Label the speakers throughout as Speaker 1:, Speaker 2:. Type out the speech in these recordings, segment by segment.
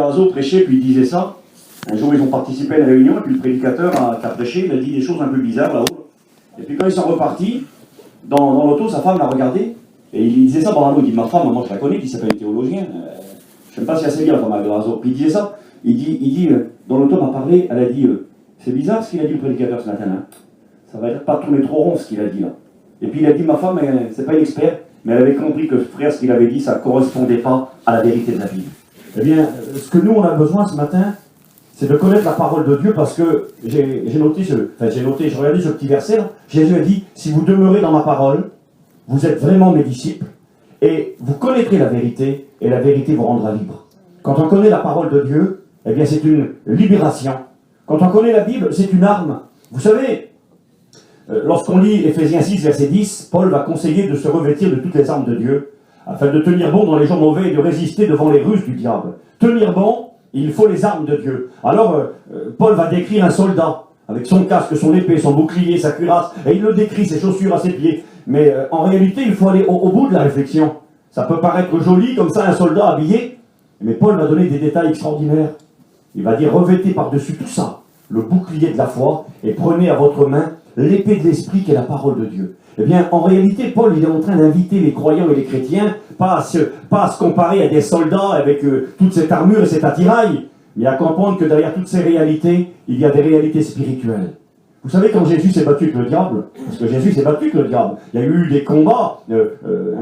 Speaker 1: Garazo prêchait, puis il disait ça. Un jour, ils ont participé à une réunion, et puis le prédicateur qui a prêché, il a dit des choses un peu bizarres là-haut. Et puis quand ils sont repartis, dans l'auto, sa femme l'a regardé, et il disait ça, Brano, il dit, ma femme, moi je la connais, qui s'appelle théologien, je ne sais pas si elle sait bien, la femme à Garazo. Puis il disait ça, il dit dans l'auto, m'a parlé, elle a dit, c'est bizarre ce qu'il a dit le prédicateur ce matin, hein. Ça va pas tourner trop rond ce qu'il a dit là. Et puis il a dit, ma femme, c'est pas une experte, mais elle avait compris que frère, ce qu'il avait dit, ça ne correspondait pas à la vérité de la Bible. Eh bien, ce que nous on a besoin ce matin, c'est de connaître la parole de Dieu, parce que j'ai noté, je regardais ce petit verset là, Jésus a dit, si vous demeurez dans ma parole, vous êtes vraiment mes disciples, et vous connaîtrez la vérité, et la vérité vous rendra libre. Quand on connaît la parole de Dieu, eh bien c'est une libération. Quand on connaît la Bible, c'est une arme. Vous savez, lorsqu'on lit Éphésiens 6, verset 10, Paul va conseiller de se revêtir de toutes les armes de Dieu, afin de tenir bon dans les jours mauvais et de résister devant les ruses du diable. Tenir bon, il faut les armes de Dieu. Alors, Paul va décrire un soldat, avec son casque, son épée, son bouclier, sa cuirasse, et il le décrit, ses chaussures à ses pieds. Mais en réalité, il faut aller au bout de la réflexion. Ça peut paraître joli, comme ça, un soldat habillé, mais Paul va donner des détails extraordinaires. Il va dire, revêtez par-dessus tout ça le bouclier de la foi, et prenez à votre main l'épée de l'esprit qui est la parole de Dieu. Eh bien, en réalité, Paul, il est en train d'inviter les croyants et les chrétiens, pas à se comparer à des soldats avec toute cette armure et cet attirail, mais à comprendre que derrière toutes ces réalités, il y a des réalités spirituelles. Vous savez, quand Jésus s'est battu avec le diable, parce que Jésus s'est battu avec le diable, il y a eu des combats,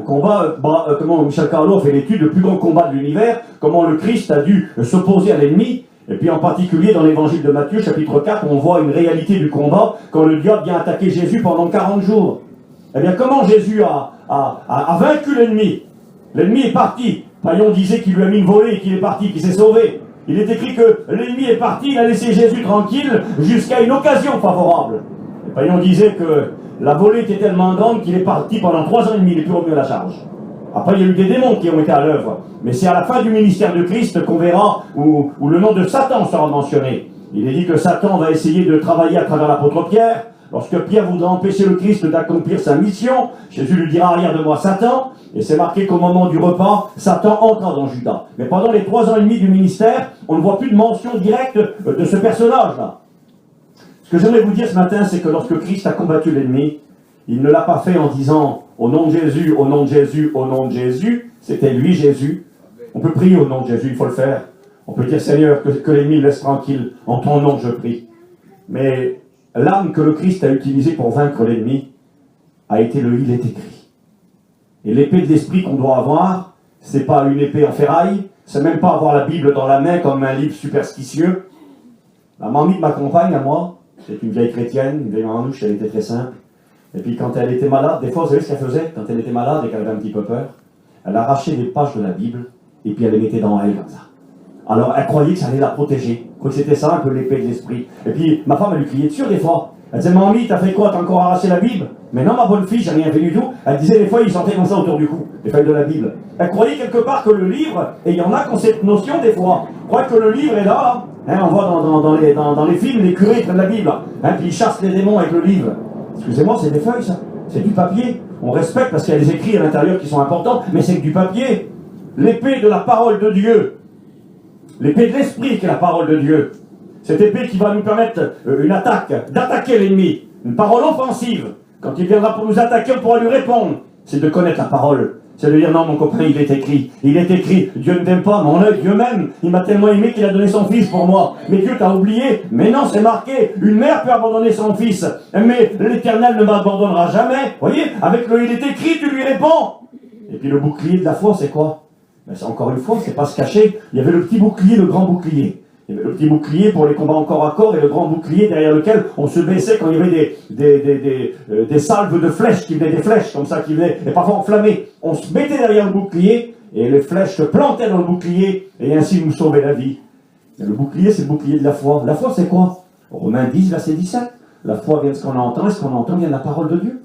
Speaker 1: comment Michel Carlo a fait l'étude, le plus grand combat de l'univers, comment le Christ a dû s'opposer à l'ennemi. Et puis en particulier dans l'évangile de Matthieu, chapitre 4, on voit une réalité du combat quand le diable vient attaquer Jésus pendant 40 jours. Eh bien, comment Jésus a vaincu l'ennemi? L'ennemi est parti. Paillon disait qu'il lui a mis une volée et qu'il est parti, qu'il s'est sauvé. Il est écrit que l'ennemi est parti, il a laissé Jésus tranquille jusqu'à une occasion favorable. Et Paillon disait que la volée était tellement grande qu'il est parti pendant 3 ans et demi, il n'est plus revenu à la charge. Après, il y a eu des démons qui ont été à l'œuvre. Mais c'est à la fin du ministère de Christ qu'on verra où le nom de Satan sera mentionné. Il est dit que Satan va essayer de travailler à travers l'apôtre Pierre. Lorsque Pierre voudra empêcher le Christ d'accomplir sa mission, Jésus lui dira, arrière de moi Satan. Et c'est marqué qu'au moment du repas, Satan entra dans Judas. Mais pendant les 3 ans et demi du ministère, on ne voit plus de mention directe de ce personnage-là. Ce que j'aimerais vous dire ce matin, c'est que lorsque Christ a combattu l'ennemi, il ne l'a pas fait en disant « Au nom de Jésus, au nom de Jésus, au nom de Jésus ». C'était lui, Jésus. On peut prier au nom de Jésus, il faut le faire. On peut dire « Seigneur, que l'ennemi me laisse tranquille. En ton nom, je prie. » Mais l'arme que le Christ a utilisée pour vaincre l'ennemi a été le « Il est écrit ». Et l'épée de l'esprit qu'on doit avoir, c'est pas une épée en ferraille, c'est même pas avoir la Bible dans la main comme un livre superstitieux. La mamie de ma compagne, à moi, c'est une vieille chrétienne, une vieille manouche, elle était très simple. Et puis quand elle était malade, des fois, vous savez ce qu'elle faisait? Quand elle était malade et qu'elle avait un petit peu peur, elle arrachait des pages de la Bible et puis elle les mettait dans elle comme ça. Alors elle croyait que ça allait la protéger, que c'était ça un peu l'épée de l'esprit. Et puis ma femme, elle lui criait dessus des fois. Elle disait, mamie, t'as fait quoi? T'as encore arraché la Bible? Mais non, ma bonne fille, j'ai rien fait du tout. Elle disait des fois, il sentait comme ça autour du cou, les feuilles de la Bible. Elle croyait quelque part que le livre, et il y en a qui ont cette notion des fois, croient que le livre est là. Hein, on voit dans les films, les curés prennent la Bible, hein, puis ils chassent les démons avec le livre. Excusez-moi, c'est des feuilles, ça. C'est du papier. On respecte parce qu'il y a des écrits à l'intérieur qui sont importants, mais c'est que du papier. L'épée de la parole de Dieu. L'épée de l'esprit qui est la parole de Dieu. Cette épée qui va nous permettre une attaque, d'attaquer l'ennemi. Une parole offensive. Quand il viendra pour nous attaquer, on pourra lui répondre. C'est de connaître la parole. C'est de dire, non, mon copain, il est écrit. Il est écrit. Dieu ne t'aime pas, mon œil, Dieu m'aime. Il m'a tellement aimé qu'il a donné son fils pour moi. Mais Dieu t'a oublié. Mais non, c'est marqué. Une mère peut abandonner son fils. Mais l'Éternel ne m'abandonnera jamais. Vous voyez, avec le il est écrit, tu lui réponds. Et puis le bouclier de la foi, c'est quoi? Ben, c'est encore une fois, c'est pas se cacher. Il y avait le petit bouclier, le grand bouclier. Il y avait le petit bouclier pour les combats en corps à corps et le grand bouclier derrière lequel on se baissait quand il y avait des salves de flèches qui venaient, des flèches comme ça qui venaient, et parfois enflammées. On se mettait derrière le bouclier et les flèches se plantaient dans le bouclier et ainsi nous sauvaient la vie. Et le bouclier, c'est le bouclier de la foi. La foi, c'est quoi? Romains 10, verset 17. La foi vient de ce qu'on entend et ce qu'on entend vient de la parole de Dieu.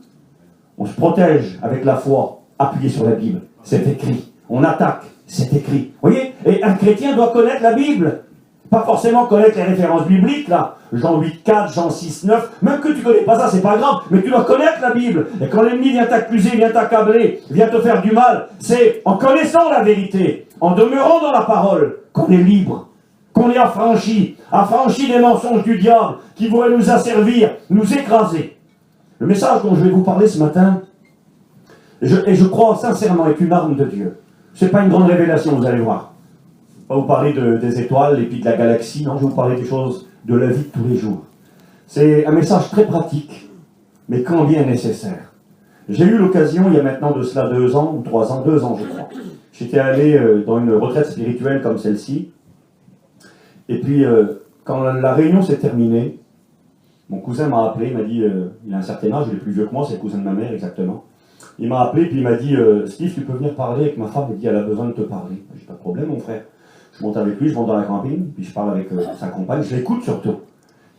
Speaker 1: On se protège avec la foi appuyée sur la Bible. C'est écrit. On attaque. C'est écrit. Vous voyez? Et un chrétien doit connaître la Bible. Pas forcément connaître les références bibliques, là. Jean 8, 4, Jean 6, 9. Même que tu connais pas ça, c'est pas grave. Mais tu dois connaître la Bible. Et quand l'ennemi vient t'accuser, vient t'accabler, vient te faire du mal, c'est en connaissant la vérité, en demeurant dans la parole, qu'on est libre, qu'on est affranchi des mensonges du diable qui voudraient nous asservir, nous écraser. Le message dont je vais vous parler ce matin, et je crois sincèrement, est une arme de Dieu. Ce n'est pas une grande révélation, vous allez voir. Je ne vais pas vous parler des étoiles et puis de la galaxie, non, je vais vous parler des choses de la vie de tous les jours. C'est un message très pratique, mais combien nécessaire. J'ai eu l'occasion, il y a maintenant de cela 2 ans, ou 3 ans, 2 ans je crois. J'étais allé dans une retraite spirituelle comme celle-ci, et puis quand la réunion s'est terminée, mon cousin m'a appelé, il m'a dit, il a un certain âge, il est plus vieux que moi, c'est le cousin de ma mère exactement. Il m'a appelé, puis il m'a dit, Steve, tu peux venir parler avec ma femme, il dit, elle a besoin de te parler. J'ai pas de problème, mon frère. Je monte avec lui, je monte dans la camping, puis je parle avec sa compagne, je l'écoute surtout.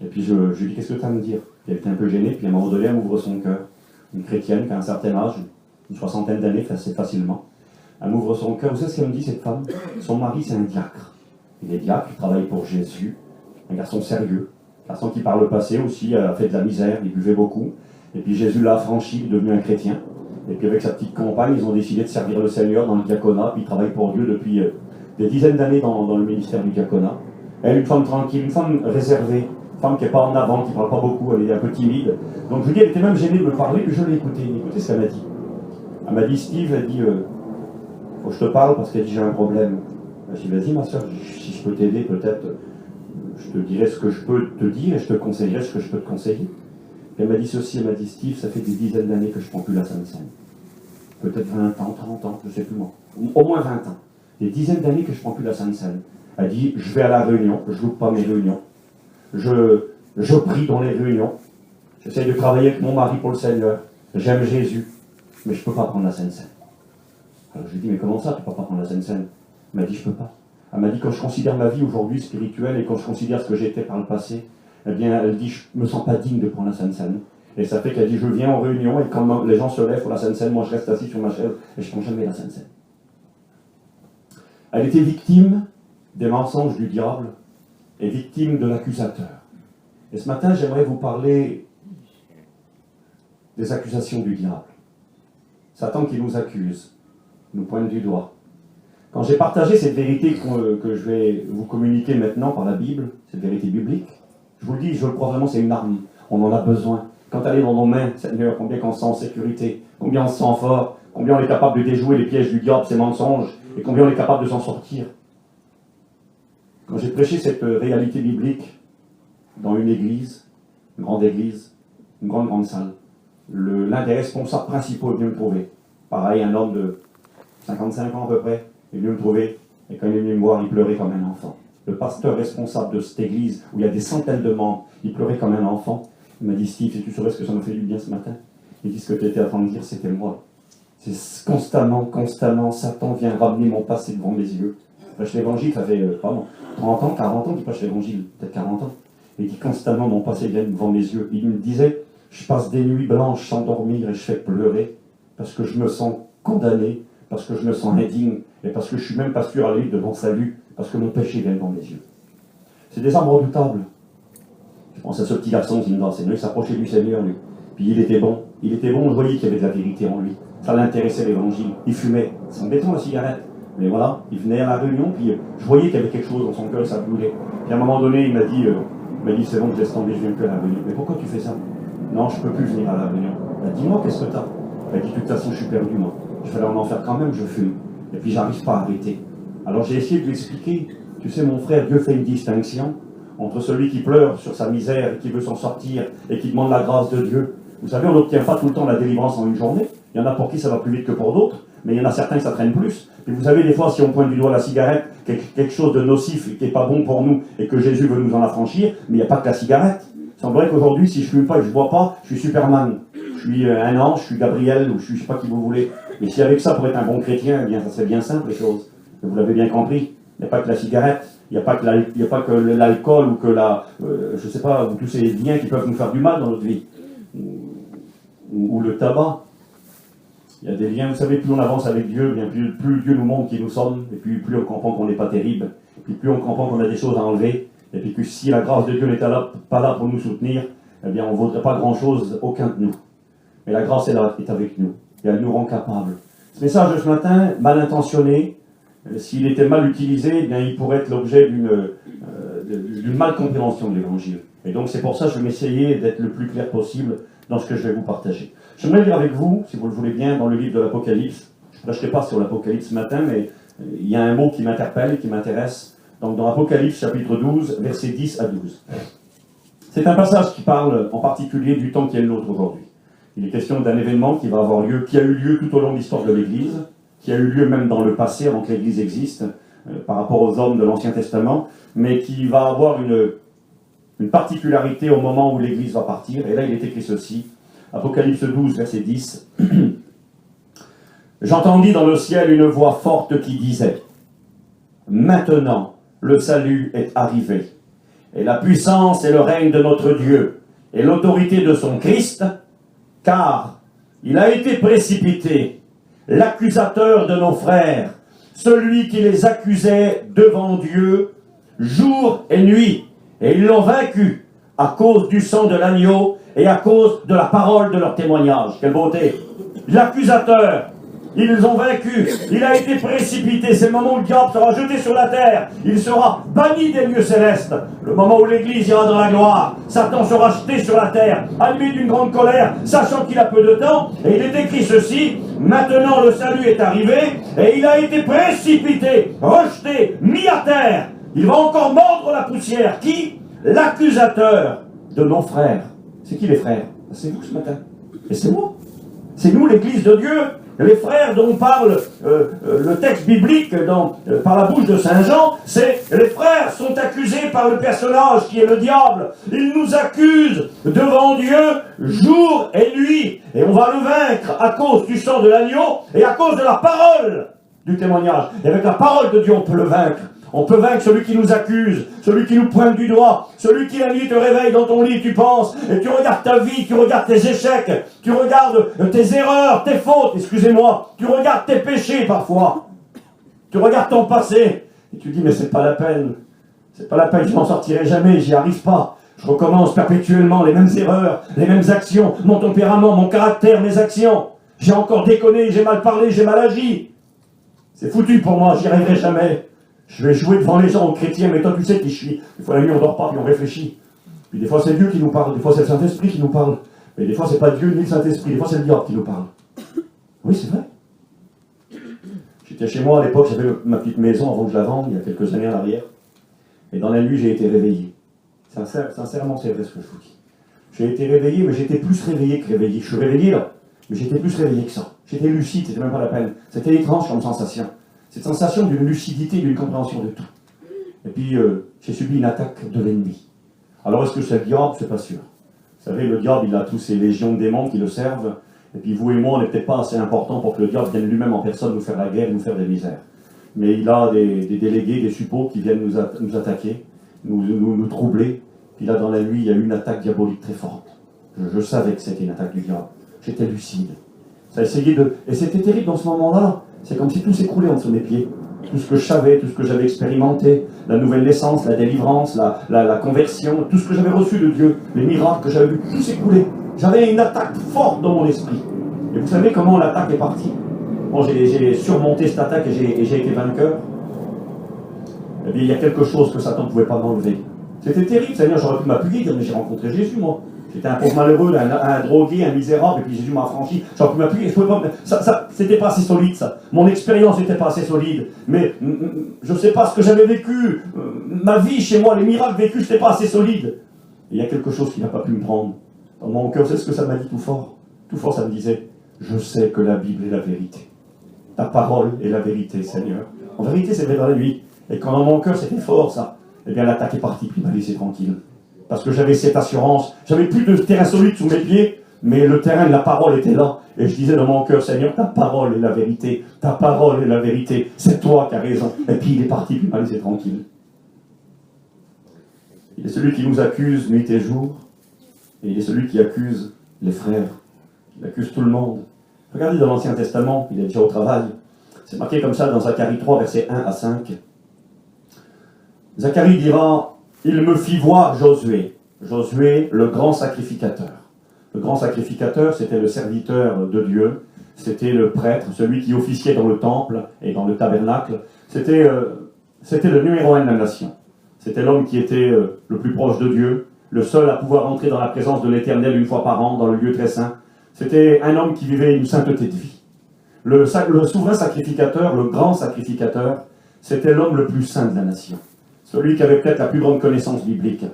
Speaker 1: Et puis je lui dis, qu'est-ce que tu as à me dire? Puis elle était un peu gênée, puis à un moment donné, elle m'ouvre son cœur. Une chrétienne qui a un certain âge, une 60aine d'années, assez facilement. Elle m'ouvre son cœur. Vous savez ce qu'elle me dit, cette femme? Son mari, c'est un diacre. Il est diacre, il travaille pour Jésus. Un garçon sérieux. Un garçon qui, par le passé aussi, a fait de la misère, il buvait beaucoup. Et puis Jésus l'a affranchi, il est devenu un chrétien. Et puis avec sa petite compagne, ils ont décidé de servir le Seigneur dans le diaconat. Puis ils travaillent pour Dieu depuis des dizaines d'années dans le ministère du diaconat. Elle, une femme tranquille, une femme réservée. Une femme qui n'est pas en avant, qui ne parle pas beaucoup, elle est un peu timide. Donc je vous dis, elle était même gênée de me parler, puis je l'ai écoutée. Écoutez ce qu'elle m'a dit. Elle m'a dit, Steve, elle dit, faut que je te parle parce qu'elle dit, j'ai un problème. Je dis, vas-y ma soeur, si je peux t'aider, peut-être, je te dirai ce que je peux te dire et je te conseillerai ce que je peux te conseiller. Puis elle m'a dit ceci, elle m'a dit, Steve, ça fait des dizaines d'années que je ne prends plus la Sainte Seine. Peut-être 20 ans, 30 ans, je ne sais plus moi. Au moins 20 ans. Des dizaines d'années que je ne prends plus la Sainte Seine. Elle dit, je vais à la réunion, je ne loupe pas mes réunions. Je prie dans les réunions. J'essaie de travailler avec mon mari pour le Seigneur. J'aime Jésus. Mais je ne peux pas prendre la Sainte Seine. Alors je lui ai dit, mais comment ça, tu ne peux pas prendre la Sainte Seine? Elle m'a dit, je ne peux pas. Elle m'a dit, quand je considère ma vie aujourd'hui spirituelle et quand je considère ce que j'ai été par le passé, eh bien, elle dit, je ne me sens pas digne de prendre la Sainte Seine. Et ça fait qu'elle dit, je viens en réunion et quand les gens se lèvent pour la Sainte Seine, moi je reste assis sur ma chaise et je ne prends jamais la Sainte Seine. Elle était victime des mensonges du diable et victime de l'accusateur. Et ce matin, j'aimerais vous parler des accusations du diable. Satan qui nous accuse, nous pointe du doigt. Quand j'ai partagé cette vérité que je vais vous communiquer maintenant par la Bible, cette vérité biblique, je vous le dis, je le crois vraiment, c'est une arme. On en a besoin. Quand elle est dans nos mains, Seigneur, combien on se sent en sécurité, combien on se sent fort, combien on est capable de déjouer les pièges du diable, ses mensonges, et combien on est capable de s'en sortir. Quand j'ai prêché cette réalité biblique dans une église, une grande salle, l'un des responsables principaux est venu me trouver. Pareil, un homme de 55 ans à peu près, est venu me trouver, et quand il est venu me voir, il pleurait comme un enfant. Le pasteur responsable de cette église, où il y a des centaines de membres, il pleurait comme un enfant. Il m'a dit, Steve, si tu saurais ce que ça m'a fait du bien ce matin. Il dit, ce que tu étais en train de dire, c'était moi. C'est constamment, Satan vient ramener mon passé devant mes yeux. Je prêche l'évangile, ça fait 30 ans, 40 ans qu'il prêche l'évangile, peut-être 40 ans. Et il dit constamment, mon passé vient devant mes yeux. Il me disait, je passe des nuits blanches sans dormir et je fais pleurer parce que je me sens condamné, parce que je me sens indigne et parce que je suis même pas sûr à aller devant salut, parce que mon péché vient devant mes yeux. C'est des armes redoutables. Je pense à ce petit garçon qui nous enseignait, il s'approchait du Seigneur, lui. Puis il était bon, je voyais qu'il y avait de la vérité en lui. Ça l'intéressait l'évangile. Il fumait, c'est embêtant la cigarette. Mais voilà, il venait à la réunion, puis je voyais qu'il y avait quelque chose dans son cœur, ça brûlait. Puis à un moment donné, il m'a dit, c'est bon, je laisse tomber, je viens plus à la réunion. Mais pourquoi tu fais ça? Non, je ne peux plus venir à la réunion. Il m'a dit, dis-moi, qu'est-ce que t'as? Il m'a dit, de toute façon, je suis perdu, moi. Je vais aller en enfer quand même, je fume. Et puis j'arrive pas à arrêter. Alors j'ai essayé de lui expliquer, tu sais, mon frère, Dieu fait une distinction entre celui qui pleure sur sa misère et qui veut s'en sortir et qui demande la grâce de Dieu. Vous savez, on n'obtient pas tout le temps la délivrance en une journée. Il y en a pour qui ça va plus vite que pour d'autres, mais il y en a certains que ça traîne plus. Et vous savez, des fois, si on pointe du doigt la cigarette, quelque chose de nocif qui n'est pas bon pour nous et que Jésus veut nous en affranchir, mais il n'y a pas que la cigarette. Il semblerait qu'aujourd'hui, si je fume pas et que je bois pas, je suis Superman. Je suis un ange, je suis Gabriel, ou je suis je sais pas qui vous voulez. Mais si avec ça, pour être un bon chrétien, eh bien, ça serait bien simple, les choses. Et vous l'avez bien compris. Il n'y a pas que la cigarette, il n'y a pas que l'alcool ou que je sais pas, ou tous ces biens qui peuvent nous faire du mal dans notre vie. Ou le tabac. Il y a des liens, vous savez, plus on avance avec Dieu, bien plus Dieu nous montre qui nous sommes, et puis plus on comprend qu'on n'est pas terrible, et puis plus on comprend qu'on a des choses à enlever, et puis que si la grâce de Dieu n'était pas là pour nous soutenir, eh bien on ne vaudrait pas grand-chose, aucun de nous. Mais la grâce est là, est avec nous, et elle nous rend capables. Ce message de ce matin, mal intentionné, s'il était mal utilisé, eh bien, il pourrait être l'objet d'une malcompréhension de l'Évangile. Et donc c'est pour ça que je vais m'essayer d'être le plus clair possible dans ce que je vais vous partager. J'aimerais lire avec vous, si vous le voulez bien, dans le livre de l'Apocalypse. Je ne prêcherai pas sur l'Apocalypse ce matin, mais il y a un mot qui m'interpelle, qui m'intéresse. Donc dans Apocalypse chapitre 12, versets 10 à 12. C'est un passage qui parle en particulier du temps qui est le nôtre aujourd'hui. Il est question d'un événement qui va avoir lieu, qui a eu lieu tout au long de l'histoire de l'Église, qui a eu lieu même dans le passé, avant que l'Église existe, par rapport aux hommes de l'Ancien Testament, mais qui va avoir une particularité au moment où l'Église va partir. Et là, il est écrit ceci, Apocalypse 12, verset 10. « J'entendis dans le ciel une voix forte qui disait, « Maintenant, le salut est arrivé, et la puissance et le règne de notre Dieu, et l'autorité de son Christ, car il a été précipité, l'accusateur de nos frères, celui qui les accusait devant Dieu jour et nuit, et ils l'ont vaincu à cause du sang de l'agneau et à cause de la parole de leur témoignage. » Quelle beauté! L'accusateur, ils les ont vaincus, il a été précipité, c'est le moment où le diable sera jeté sur la terre, il sera banni des lieux célestes, le moment où l'Église ira dans la gloire, Satan sera jeté sur la terre, animé d'une grande colère, sachant qu'il a peu de temps, et il est écrit ceci, maintenant le salut est arrivé, et il a été précipité, rejeté, mis à terre, il va encore mordre la poussière, qui? L'accusateur de nos frères. C'est qui les frères? C'est vous ce matin, et c'est moi, c'est nous l'Église de Dieu. Les frères dont parle le texte biblique par la bouche de Saint Jean, c'est les frères sont accusés par le personnage qui est le diable. Il nous accuse devant Dieu jour et nuit. Et on va le vaincre à cause du sang de l'agneau et à cause de la parole du témoignage. Et avec la parole de Dieu, on peut le vaincre. On peut vaincre celui qui nous accuse, celui qui nous pointe du doigt, celui qui la nuit te réveille dans ton lit, tu penses, et tu regardes ta vie, tu regardes tes échecs, tu regardes tes erreurs, tes fautes, excusez-moi, tu regardes tes péchés parfois, tu regardes ton passé, et tu dis mais c'est pas la peine, je m'en sortirai jamais, j'y arrive pas, je recommence perpétuellement les mêmes erreurs, les mêmes actions, mon tempérament, mon caractère, mes actions, j'ai encore déconné, j'ai mal parlé, j'ai mal agi, c'est foutu pour moi, j'y arriverai jamais. Je vais jouer devant les gens aux chrétiens, mais toi tu sais qui je suis. Des fois la nuit on dort pas, puis on réfléchit. Puis des fois c'est Dieu qui nous parle, des fois c'est le Saint-Esprit qui nous parle. Mais des fois c'est pas Dieu ni le Saint-Esprit, des fois c'est le diable qui nous parle. Oui, c'est vrai. J'étais chez moi à l'époque, j'avais ma petite maison avant que je la vende, il y a quelques années en arrière. Et dans la nuit j'ai été réveillé. Sincèrement c'est vrai ce que je vous dis. J'ai été réveillé, mais j'étais plus réveillé que réveillé. Je suis réveillé là, mais j'étais plus réveillé que ça. J'étais lucide, c'était même pas la peine. C'était étrange comme sensation. Cette sensation d'une lucidité, d'une compréhension de tout. Et puis, j'ai subi une attaque de l'ennemi. Alors, est-ce que c'est le diable? C'est pas sûr. Vous savez, le diable, il a tous ses légions de démons qui le servent. Et puis, vous et moi, on n'est peut-être pas assez importants pour que le diable vienne lui-même en personne nous faire la guerre, nous faire des misères. Mais il a des délégués, des suppôts qui viennent nous attaquer, nous troubler. Puis là, dans la nuit, il y a eu une attaque diabolique très forte. Je savais que c'était une attaque du diable. J'étais lucide. Ça a essayé de... Et c'était terrible dans ce moment-là. C'est comme si tout s'écroulait en dessous de mes pieds. Tout ce que je savais, tout ce que j'avais expérimenté, la nouvelle naissance, la délivrance, la conversion, tout ce que j'avais reçu de Dieu, les miracles que j'avais vus, tout s'écoulait. J'avais une attaque forte dans mon esprit. Et vous savez comment l'attaque est partie? Bon, j'ai surmonté cette attaque et j'ai été vainqueur. Eh bien, il y a quelque chose que Satan ne pouvait pas m'enlever. C'était terrible, Seigneur, j'aurais pu m'appuyer, dire, mais j'ai rencontré Jésus, moi. J'étais un pauvre malheureux, un drogué, un misérable, et puis Jésus m'a affranchi. J'aurais pu m'appuyer, je pouvais pas. C'était pas assez solide, ça. Mon expérience n'était pas assez solide. Mais je ne sais pas ce que j'avais vécu. Ma vie chez moi, les miracles vécus, c'était pas assez solide. Et il y a quelque chose qui n'a pas pu me prendre. Dans mon cœur, c'est ce que ça m'a dit tout fort. Tout fort, ça me disait, je sais que la Bible est la vérité. Ta parole est la vérité, Seigneur. En vérité, c'est vrai dans la nuit. Et quand dans mon cœur, c'était fort, ça, eh bien, l'attaque est partie, puis il m'a laissé tranquille. Parce que j'avais cette assurance, j'avais plus de terrain solide sous mes pieds, mais le terrain de la parole était là. Et je disais dans mon cœur, Seigneur, ta parole est la vérité, ta parole est la vérité, c'est toi qui as raison. Et puis il est parti, puis il m'a laissé tranquille. Il est celui qui nous accuse nuit et jour, et il est celui qui accuse les frères, il accuse tout le monde. Regardez dans l'Ancien Testament, il est déjà au travail, c'est marqué comme ça dans Zacharie 3, versets 1 à 5. Zacharie dira, il me fit voir Josué, Josué le grand sacrificateur. Le grand sacrificateur, c'était le serviteur de Dieu, c'était le prêtre, celui qui officiait dans le temple et dans le tabernacle, c'était le numéro un de la nation. C'était l'homme qui était le plus proche de Dieu, le seul à pouvoir entrer dans la présence de l'Éternel une fois par an, dans le lieu très saint. C'était un homme qui vivait une sainteté de vie. Le souverain sacrificateur, le grand sacrificateur, c'était l'homme le plus saint de la nation. Celui qui avait peut-être la plus grande connaissance biblique.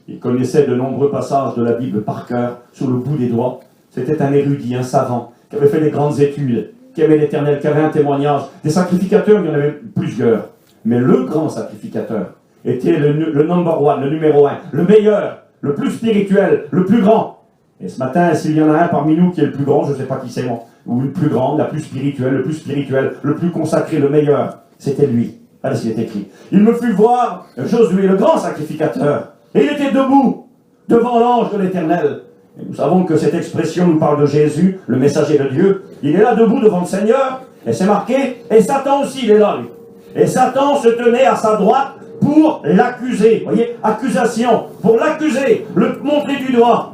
Speaker 1: Il connaissait de nombreux passages de la Bible par cœur, sur le bout des doigts. C'était un érudit, un savant, qui avait fait des grandes études, qui aimait l'Éternel, qui avait un témoignage. Des sacrificateurs, il y en avait plusieurs. Mais le grand sacrificateur était le number one, le numéro un, le meilleur, le plus spirituel, le plus grand. Et ce matin, s'il y en a un parmi nous qui est le plus grand, je ne sais pas qui c'est, ou une plus grande, la plus spirituelle, le plus consacré, le meilleur, c'était lui. Allez, il est écrit. Il me fut voir Josué, le grand sacrificateur, et il était debout devant l'ange de l'Éternel. Et nous savons que cette expression nous parle de Jésus, le messager de Dieu. Il est là debout devant le Seigneur, et c'est marqué, et Satan aussi, il est là, lui. Et Satan se tenait à sa droite pour l'accuser. Vous voyez, accusation, pour l'accuser, le montrer du doigt.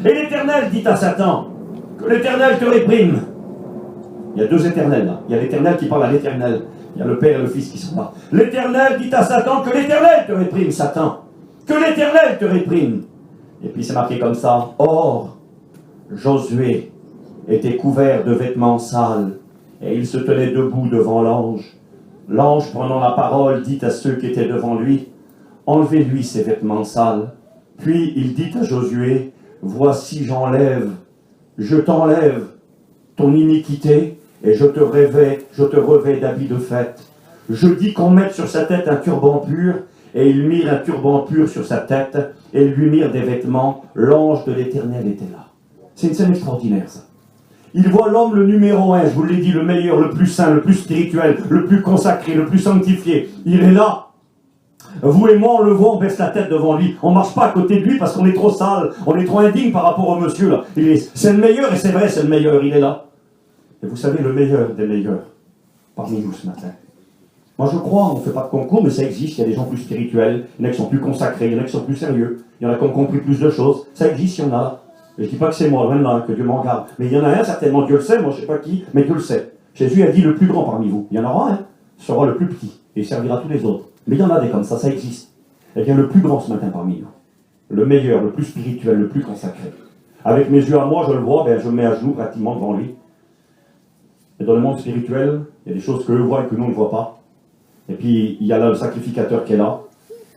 Speaker 1: Et l'Éternel dit à Satan, que l'Éternel te réprime. Il y a deux éternels là. Il y a l'Éternel qui parle à l'Éternel. Il y a le Père et le Fils qui sont là. L'Éternel dit à Satan, que l'Éternel te réprime, Satan. Que l'Éternel te réprime. Et puis c'est marqué comme ça. Or, Josué était couvert de vêtements sales, et il se tenait debout devant l'ange. L'ange, prenant la parole, dit à ceux qui étaient devant lui, enlevez-lui ses vêtements sales. Puis il dit à Josué, voici je t'enlève ton iniquité, et je te revais d'habits de fête. Je dis qu'on mette sur sa tête un turban pur, et ils mirent un turban pur sur sa tête, et lui mirent des vêtements. L'ange de l'Éternel était là. C'est une scène extraordinaire, ça. Il voit l'homme le numéro un, je vous l'ai dit, le meilleur, le plus saint, le plus spirituel, le plus consacré, le plus sanctifié. Il est là. Vous et moi, on le voit, on baisse la tête devant lui. On ne marche pas à côté de lui parce qu'on est trop sale, on est trop indigne par rapport au monsieur là. C'est le meilleur, et c'est vrai, c'est le meilleur, il est là. Et vous savez, le meilleur des meilleurs, parmi nous ce matin. Moi je crois, on ne fait pas de concours, mais ça existe, il y a des gens plus spirituels, il y en a qui sont plus consacrés, il y en a qui sont plus sérieux, il y en a qui ont compris plus de choses. Ça existe, il y en a. Et je ne dis pas que c'est moi, loin de là, que Dieu m'en garde. Mais il y en a un, certainement, Dieu le sait, moi je ne sais pas qui, mais Dieu le sait. Jésus a dit le plus grand parmi vous. Il y en aura un, sera le plus petit, et il servira tous les autres. Mais il y en a des comme ça existe. Eh bien, le plus grand ce matin parmi nous, le meilleur, le plus spirituel, le plus consacré. Avec mes yeux à moi, je le vois, je me mets à genoux pratiquement devant lui. Et dans le monde spirituel, il y a des choses qu'eux voient et que nous on ne voit pas. Et puis, il y a là le sacrificateur qui est là.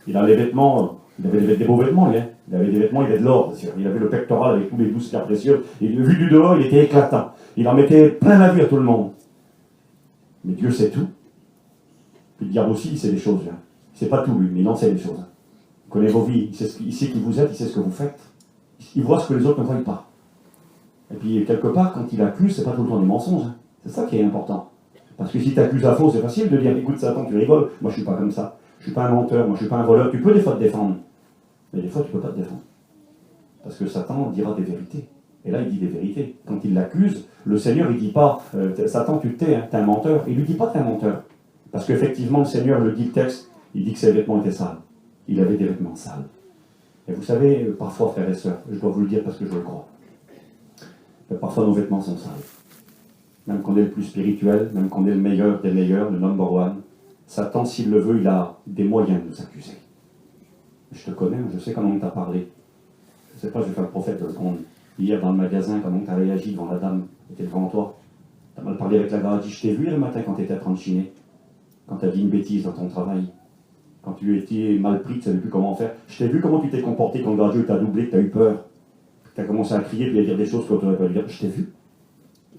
Speaker 1: Il a les vêtements, il avait des beaux vêtements, lui. Il avait des vêtements, il avait de l'or, bien sûr. Il avait le pectoral avec tous les 12 pierres précieuses. Et vu du dehors, il était éclatant. Il en mettait plein la vue à tout le monde. Mais Dieu sait tout. Puis le diable aussi, il sait des choses. Hein. Il ne sait pas tout, lui, mais il en sait des choses. Il connaît vos vies, il sait qui vous êtes, il sait ce que vous faites. Il voit ce que les autres ne voient pas. Et puis, quelque part, quand il accuse, c'est pas tout le temps des mensonges. Hein. C'est ça qui est important. Parce que si tu accuses à faux, c'est facile de dire, écoute Satan, tu rigoles, moi je suis pas comme ça. Je suis pas un menteur, moi je suis pas un voleur. Tu peux des fois te défendre. Mais des fois, tu peux pas te défendre. Parce que Satan dira des vérités. Et là, il dit des vérités. Quand il l'accuse, le Seigneur, il dit pas, Satan, tu te tais, hein, t'es un menteur. Il lui dit pas que t'es un menteur. Parce qu'effectivement, le Seigneur le dit le texte, il dit que ses vêtements étaient sales. Il avait des vêtements sales. Et vous savez, parfois, frères et sœurs, je dois vous le dire parce que je le crois, parfois nos vêtements sont sales. Même qu'on est le plus spirituel, même qu'on est le meilleur des meilleurs, le number one, Satan, s'il le veut, il a des moyens de nous accuser. Je te connais, je sais comment on t'a parlé. Je ne sais pas, je vais faire le prophète de seconde. Hier, dans le magasin, comment tu as réagi devant la dame qui était devant toi. Tu as mal parlé avec la gare, dit, je t'ai vu le matin quand tu étais en train de chiner. Quand tu as dit une bêtise dans ton travail. Quand tu étais mal pris, tu ne savais plus comment faire. Je t'ai vu comment tu t'es comporté quand le gardien t'a doublé, que tu as eu peur. Tu as commencé à crier et à dire des choses que tu n'aurais pas dû dire. Je t'ai vu.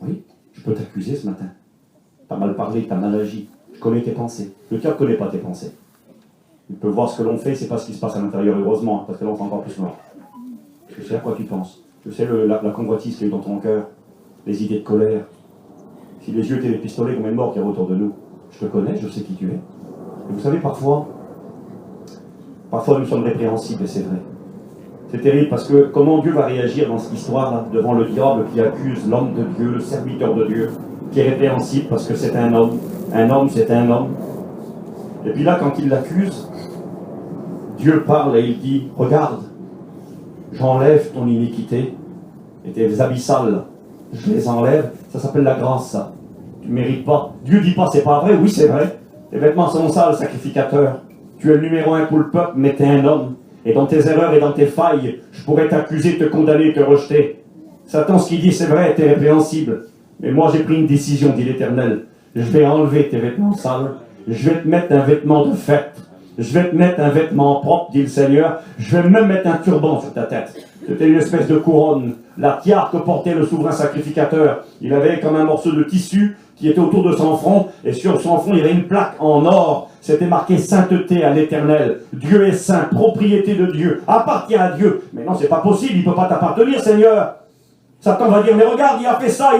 Speaker 1: Oui, je peux t'accuser ce matin. Tu as mal parlé, tu as mal agi. Je connais tes pensées. Le diable ne connaît pas tes pensées. Il peut voir ce que l'on fait, c'est pas ce qui se passe à l'intérieur, heureusement, parce que là on fait encore plus mort. Je sais à quoi tu penses. Je sais la convoitise qu'il y a eu dans ton cœur, les idées de colère. Si les yeux étaient des pistolets, combien de morts qu'il y a autour de nous. Je te connais, je sais qui tu es. Et vous savez, parfois nous sommes répréhensibles, et c'est vrai. C'est terrible parce que comment Dieu va réagir dans cette histoire-là, devant le diable qui accuse l'homme de Dieu, le serviteur de Dieu, qui est répréhensible parce que c'est un homme. Un homme, c'est un homme. Et puis là, quand il l'accuse, Dieu parle et il dit, regarde, j'enlève ton iniquité et tes abyssales, je les enlève, ça s'appelle la grâce, ça. Tu ne mérites pas. Dieu ne dit pas, c'est pas vrai, oui c'est vrai, Tes vêtements sont sales, sacrificateur. Tu es le numéro 1 pour le peuple, mais tu es un homme. Et dans tes erreurs et dans tes failles, je pourrais t'accuser, te condamner, te rejeter. Satan, ce qu'il dit, c'est vrai, t'es répréhensible. Mais moi, j'ai pris une décision, dit l'Éternel. Je vais enlever tes vêtements sales. Je vais te mettre un vêtement de fête. Je vais te mettre un vêtement propre, dit le Seigneur. Je vais même mettre un turban sur ta tête. C'était une espèce de couronne. La tiare que portait le souverain sacrificateur. Il avait comme un morceau de tissu qui était autour de son front. Et sur son front, il y avait une plaque en or. C'était marqué sainteté à l'Éternel. Dieu est saint, propriété de Dieu, appartient à Dieu. Mais non, c'est pas possible, il ne peut pas t'appartenir, Seigneur. Satan va dire, mais regarde, il a fait ça,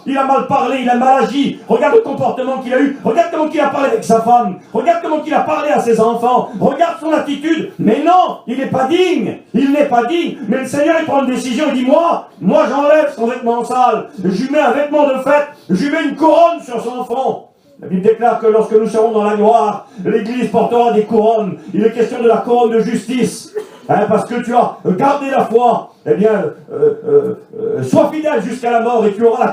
Speaker 1: il a mal parlé, il a mal agi. Regarde le comportement qu'il a eu, regarde comment il a parlé avec sa femme, regarde comment il a parlé à ses enfants, regarde son attitude. Mais non, il n'est pas digne, Mais le Seigneur, il prend une décision, il dit, moi j'enlève son vêtement sale, je lui mets un vêtement de fête, je lui mets une couronne sur son front. La Bible déclare que lorsque nous serons dans la gloire, l'Église portera des couronnes. Il est question de la couronne de justice. Parce que tu as gardé la foi, eh bien, sois fidèle jusqu'à la mort et tu auras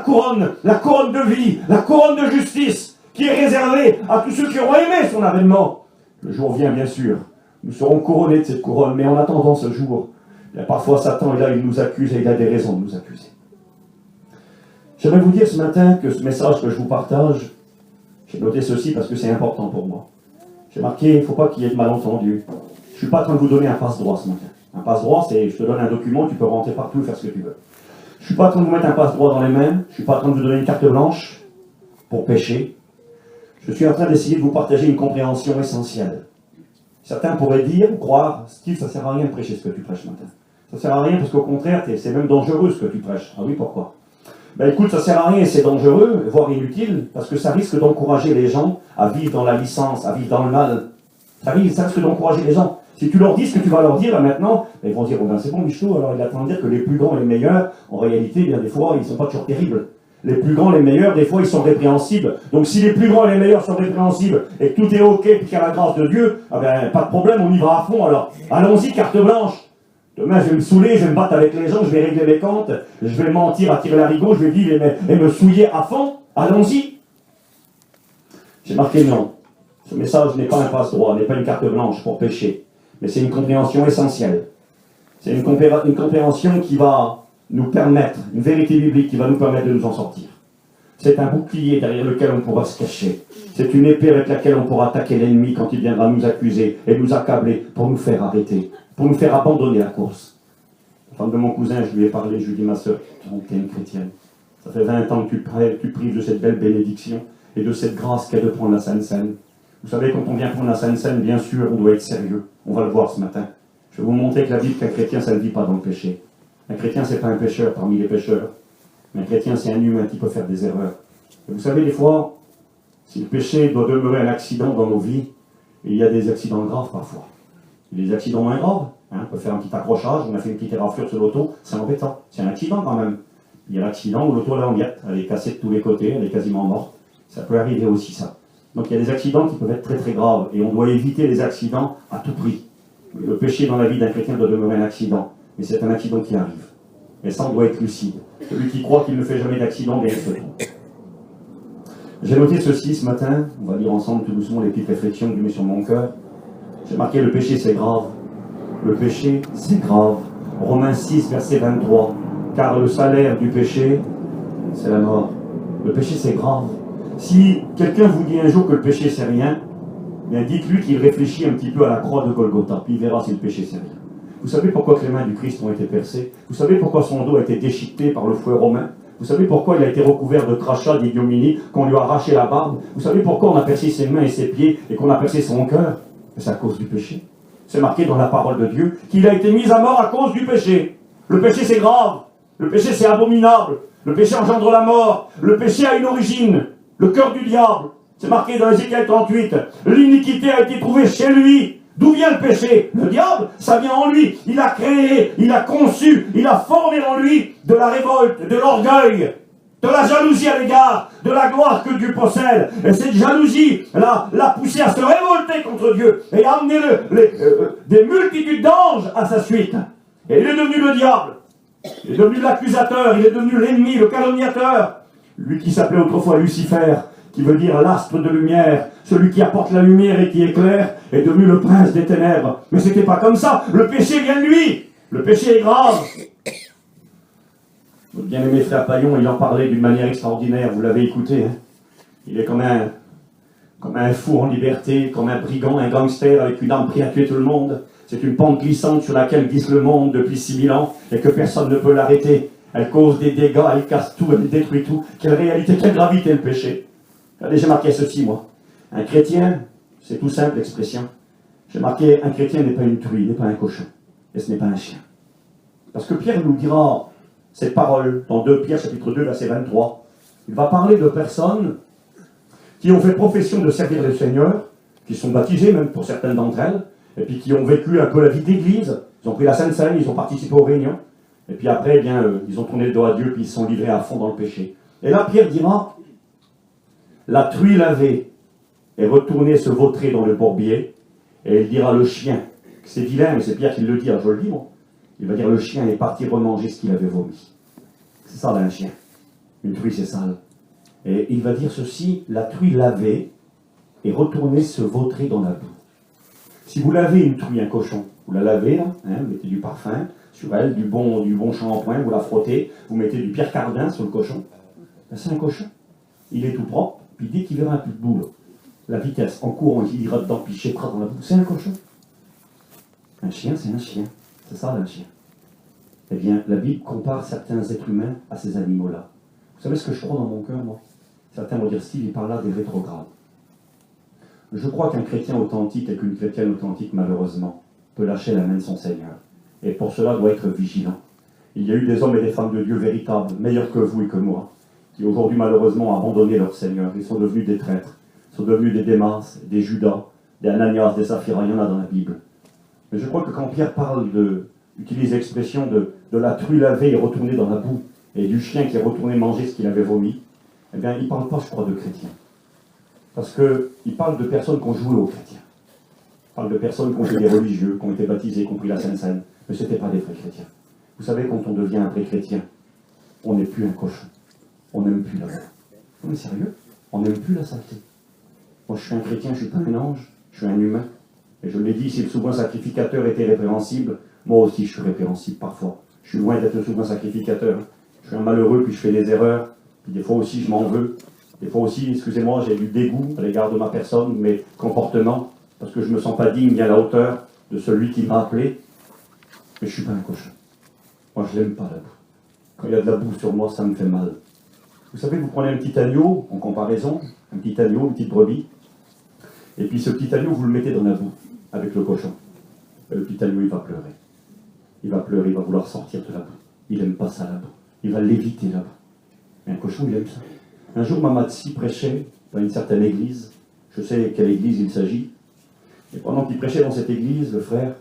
Speaker 1: la couronne de vie, la couronne de justice qui est réservée à tous ceux qui auront aimé son avènement. Le jour vient, bien sûr. Nous serons couronnés de cette couronne, mais en attendant ce jour, eh bien, parfois Satan est là, il nous accuse et il a des raisons de nous accuser. J'aimerais vous dire ce matin que ce message que je vous partage, j'ai noté ceci parce que c'est important pour moi. J'ai marqué, il ne faut pas qu'il y ait de malentendus. Je ne suis pas en train de vous donner un passe-droit ce matin. Un passe-droit, c'est je te donne un document, tu peux rentrer partout et faire ce que tu veux. Je ne suis pas en train de vous mettre un passe-droit dans les mains. Je ne suis pas en train de vous donner une carte blanche pour pécher. Je suis en train d'essayer de vous partager une compréhension essentielle. Certains pourraient dire, ou croire, Steve, ça ne sert à rien de prêcher ce que tu prêches ce matin. Ça ne sert à rien parce qu'au contraire, c'est même dangereux ce que tu prêches. Ah oui, pourquoi? Ben écoute, ça ne sert à rien et c'est dangereux, voire inutile, parce que ça risque d'encourager les gens à vivre dans la licence, à vivre dans le mal. Ça risque d'encourager les gens. Si tu leur dis ce que tu vas leur dire là, maintenant, ils vont dire, oh ben c'est bon Michel, alors il attend de dire que les plus grands et les meilleurs, en réalité, bien des fois, ils ne sont pas toujours terribles. Les plus grands, les meilleurs, des fois, ils sont répréhensibles. Donc si les plus grands et les meilleurs sont répréhensibles et que tout est ok, puis qu'il y a la grâce de Dieu, ah ben, pas de problème, on y va à fond. Alors, allons-y, carte blanche. Demain, je vais me saouler, je vais me battre avec les gens, je vais régler mes comptes, je vais mentir, attirer l'arigot, je vais vivre et me souiller à fond. Allons-y. J'ai marqué non. Ce message n'est pas un passe-droit, n'est pas une carte blanche pour pécher. Mais c'est une compréhension essentielle. C'est une compréhension qui va nous permettre, une vérité biblique qui va nous permettre de nous en sortir. C'est un bouclier derrière lequel on pourra se cacher. C'est une épée avec laquelle on pourra attaquer l'ennemi quand il viendra nous accuser et nous accabler pour nous faire arrêter, pour nous faire abandonner la course. La femme de mon cousin, je lui ai parlé, je lui ai dit, ma soeur, tu es une chrétienne. Ça fait 20 ans que tu prives de cette belle bénédiction et de cette grâce qu'est de prendre la Sainte Seine. Vous savez, quand on vient prendre la Sainte Seine, bien sûr, on doit être sérieux. On va le voir ce matin. Je vais vous montrer que la vie qu'un chrétien, ça ne vit pas dans le péché. Un chrétien, ce n'est pas un pécheur parmi les pécheurs. Mais un chrétien, c'est un humain qui peut faire des erreurs. Et vous savez, des fois, si le péché doit demeurer un accident dans nos vies, il y a des accidents graves parfois. Il y a des accidents moins graves. On peut faire un petit accrochage, on a fait une petite éraflure sur l'auto, c'est embêtant. C'est un accident quand même. Il y a l'accident où l'auto est en miettes, elle est cassée de tous les côtés, elle est quasiment morte. Ça peut arriver aussi, ça. Donc il y a des accidents qui peuvent être très très graves, et on doit éviter les accidents à tout prix. Le péché dans la vie d'un chrétien doit demeurer un accident, mais c'est un accident qui arrive. Et ça, on doit être lucide. Celui qui croit qu'il ne fait jamais d'accident, bien il se trompe. J'ai noté ceci ce matin, on va lire ensemble tout doucement les petites réflexions que je mets sur mon cœur. J'ai marqué le péché c'est grave. Le péché c'est grave. Romains 6, verset 23. Car le salaire du péché, c'est la mort. Le péché c'est grave. Si quelqu'un vous dit un jour que le péché c'est rien, bien dites-lui qu'il réfléchit un petit peu à la croix de Golgotha, puis il verra si le péché c'est rien. Vous savez pourquoi les mains du Christ ont été percées? Vous savez pourquoi son dos a été déchiqueté par le fouet romain? Vous savez pourquoi il a été recouvert de crachats, d'ignominie, qu'on lui a arraché la barbe? Vous savez pourquoi on a percé ses mains et ses pieds et qu'on a percé son cœur? C'est à cause du péché. C'est marqué dans la parole de Dieu qu'il a été mis à mort à cause du péché. Le péché c'est grave. Le péché c'est abominable. Le péché engendre la mort. Le péché a une origine. Le cœur du diable. C'est marqué dans Ézéchiel 38. L'iniquité a été trouvée chez lui. D'où vient le péché? Le diable, ça vient en lui. Il a créé, il a conçu, il a formé en lui de la révolte, de l'orgueil, de la jalousie à l'égard de la gloire que Dieu possède. Et cette jalousie l'a poussé à se révolter contre Dieu et a amené des multitudes d'anges à sa suite. Et il est devenu le diable. Il est devenu l'accusateur, il est devenu l'ennemi, le calomniateur. Lui qui s'appelait autrefois Lucifer, qui veut dire l'astre de lumière, celui qui apporte la lumière et qui éclaire, est devenu le prince des ténèbres. Mais c'était pas comme ça, le péché vient de lui. Le péché est grave. Votre bien-aimé frère Paillon, il en parlait d'une manière extraordinaire, vous l'avez écouté. Hein. Il est comme un fou en liberté, comme un brigand, un gangster avec une arme prête à tuer tout le monde. C'est une pente glissante sur laquelle glisse le monde depuis 6000 ans et que personne ne peut l'arrêter. Elle cause des dégâts, elle casse tout, elle détruit tout. Quelle réalité, quelle gravité le péché. Regardez, j'ai marqué ceci, moi. Un chrétien, c'est tout simple l'expression. J'ai marqué, un chrétien n'est pas une truie, n'est pas un cochon. Et ce n'est pas un chien. Parce que Pierre nous dira cette parole dans 2 Pierre chapitre 2, verset 23. Il va parler de personnes qui ont fait profession de servir le Seigneur, qui sont baptisées même pour certaines d'entre elles, et puis qui ont vécu un peu la vie d'église, ils ont pris la Sainte Seine, ils ont participé aux réunions, et puis après, eh bien, ils ont tourné le dos à Dieu, puis ils se sont livrés à fond dans le péché. Et là, Pierre dira, la truie lavée est retournée se vautrer dans le bourbier, et il dira le chien, c'est vilain, mais c'est Pierre qui le dit, je le dis, moi. Il va dire le chien est parti remanger ce qu'il avait vomi. C'est ça, là, un chien. Une truie, c'est sale. Et il va dire ceci, la truie lavée est retournée se vautrer dans la boue. Si vous lavez une truie, un cochon, vous la lavez, là, hein, vous mettez du parfum sur elle, du bon shampoing, vous la frottez, vous mettez du Pierre Cardin sur le cochon. Ben, c'est un cochon. Il est tout propre, puis dès qu'il verra un peu de boue, la vitesse, en courant, il ira dedans, puis il chèquera dans la boue. C'est un cochon. Un chien, c'est un chien. C'est ça, un chien. Eh bien, la Bible compare certains êtres humains à ces animaux-là. Vous savez ce que je crois dans mon cœur, moi? Certains vont dire, Steve, il parle là des rétrogrades. Je crois qu'un chrétien authentique et qu'une chrétienne authentique, malheureusement, peut lâcher la main de son Seigneur. Et pour cela, doit être vigilant. Il y a eu des hommes et des femmes de Dieu véritables, meilleurs que vous et que moi, qui aujourd'hui, malheureusement, ont abandonné leur Seigneur. Ils sont devenus des traîtres. Ils sont devenus des Démas, des Judas, des Ananias, des Saphira. Il y en a dans la Bible. Mais je crois que quand Pierre parle utilise l'expression de la truie lavée et retournée dans la boue, et du chien qui est retourné manger ce qu'il avait vomi, eh bien, il ne parle pas, je crois, de chrétiens. Parce qu'il parle de personnes qui ont joué aux chrétiens. Il parle de personnes qui ont été des religieux, qui ont été baptisés, qui ont pris la Sainte Seine. Mais ce n'étaient pas des vrais chrétiens. Vous savez, quand on devient un vrai chrétien, on n'est plus un cochon. On n'aime plus la boue. Non mais sérieux, on n'aime plus la saleté. Moi, je suis un chrétien, je ne suis pas un ange, je suis un humain. Et je l'ai dit, si le souverain sacrificateur était répréhensible, moi aussi je suis répréhensible parfois. Je suis loin d'être le souverain sacrificateur. Je suis un malheureux, puis je fais des erreurs. Puis des fois aussi, je m'en veux. Des fois aussi, excusez-moi, j'ai du dégoût à l'égard de ma personne, mes comportements, parce que je ne me sens pas digne ni à la hauteur de celui qui m'a appelé. Mais je ne suis pas un cochon. Moi, je n'aime pas la boue. Quand il y a de la boue sur moi, ça me fait mal. Vous savez, vous prenez un petit agneau, en comparaison, un petit agneau, une petite brebis, et puis ce petit agneau, vous le mettez dans la boue, avec le cochon. Et le petit agneau, il va pleurer. Il va pleurer, il va vouloir sortir de la boue. Il n'aime pas ça, la boue. Il va l'éviter, la boue. Mais un cochon, il aime ça. Un jour, Mamatsi prêchait dans une certaine église. Je sais quelle église il s'agit. Et pendant qu'il prêchait dans cette église, le frère,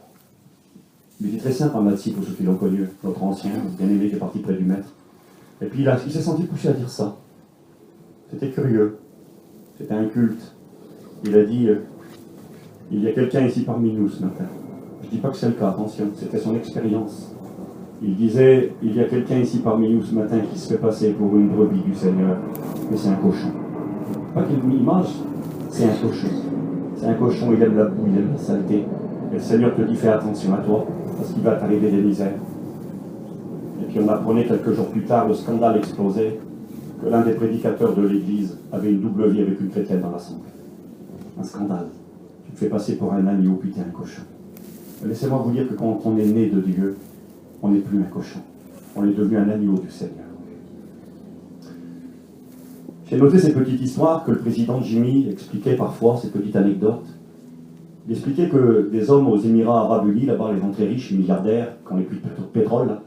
Speaker 1: il était très simple, Mamatsi, pour ceux qui l'ont connu, notre ancien, bien-aimé, qui est parti près du maître. Et puis il s'est senti poussé à dire ça. C'était curieux. C'était un culte. Il a dit, il y a quelqu'un ici parmi nous ce matin. Je ne dis pas que c'est le cas, attention, c'était son expérience. Il disait, il y a quelqu'un ici parmi nous ce matin qui se fait passer pour une brebis du Seigneur, mais c'est un cochon. Pas qu'il image, c'est un cochon. C'est un cochon, il aime la boue, il aime la saleté. Et le Seigneur te dit, fais attention à toi, parce qu'il va t'arriver des misères. Et puis on apprenait quelques jours plus tard, le scandale explosait, que l'un des prédicateurs de l'église avait une double vie avec une chrétienne dans l'assemblée. Un scandale. Tu te fais passer pour un agneau, puis t'es un cochon. Laissez-moi vous dire que quand on est né de Dieu, on n'est plus un cochon. On est devenu un agneau du Seigneur. J'ai noté ces petites histoires que le président Jimmy expliquait parfois, ces petites anecdotes. Il expliquait que des hommes aux Émirats Arabes Unis, là-bas, les gens très riches, milliardaires, qui ont les puits de pétrole, là,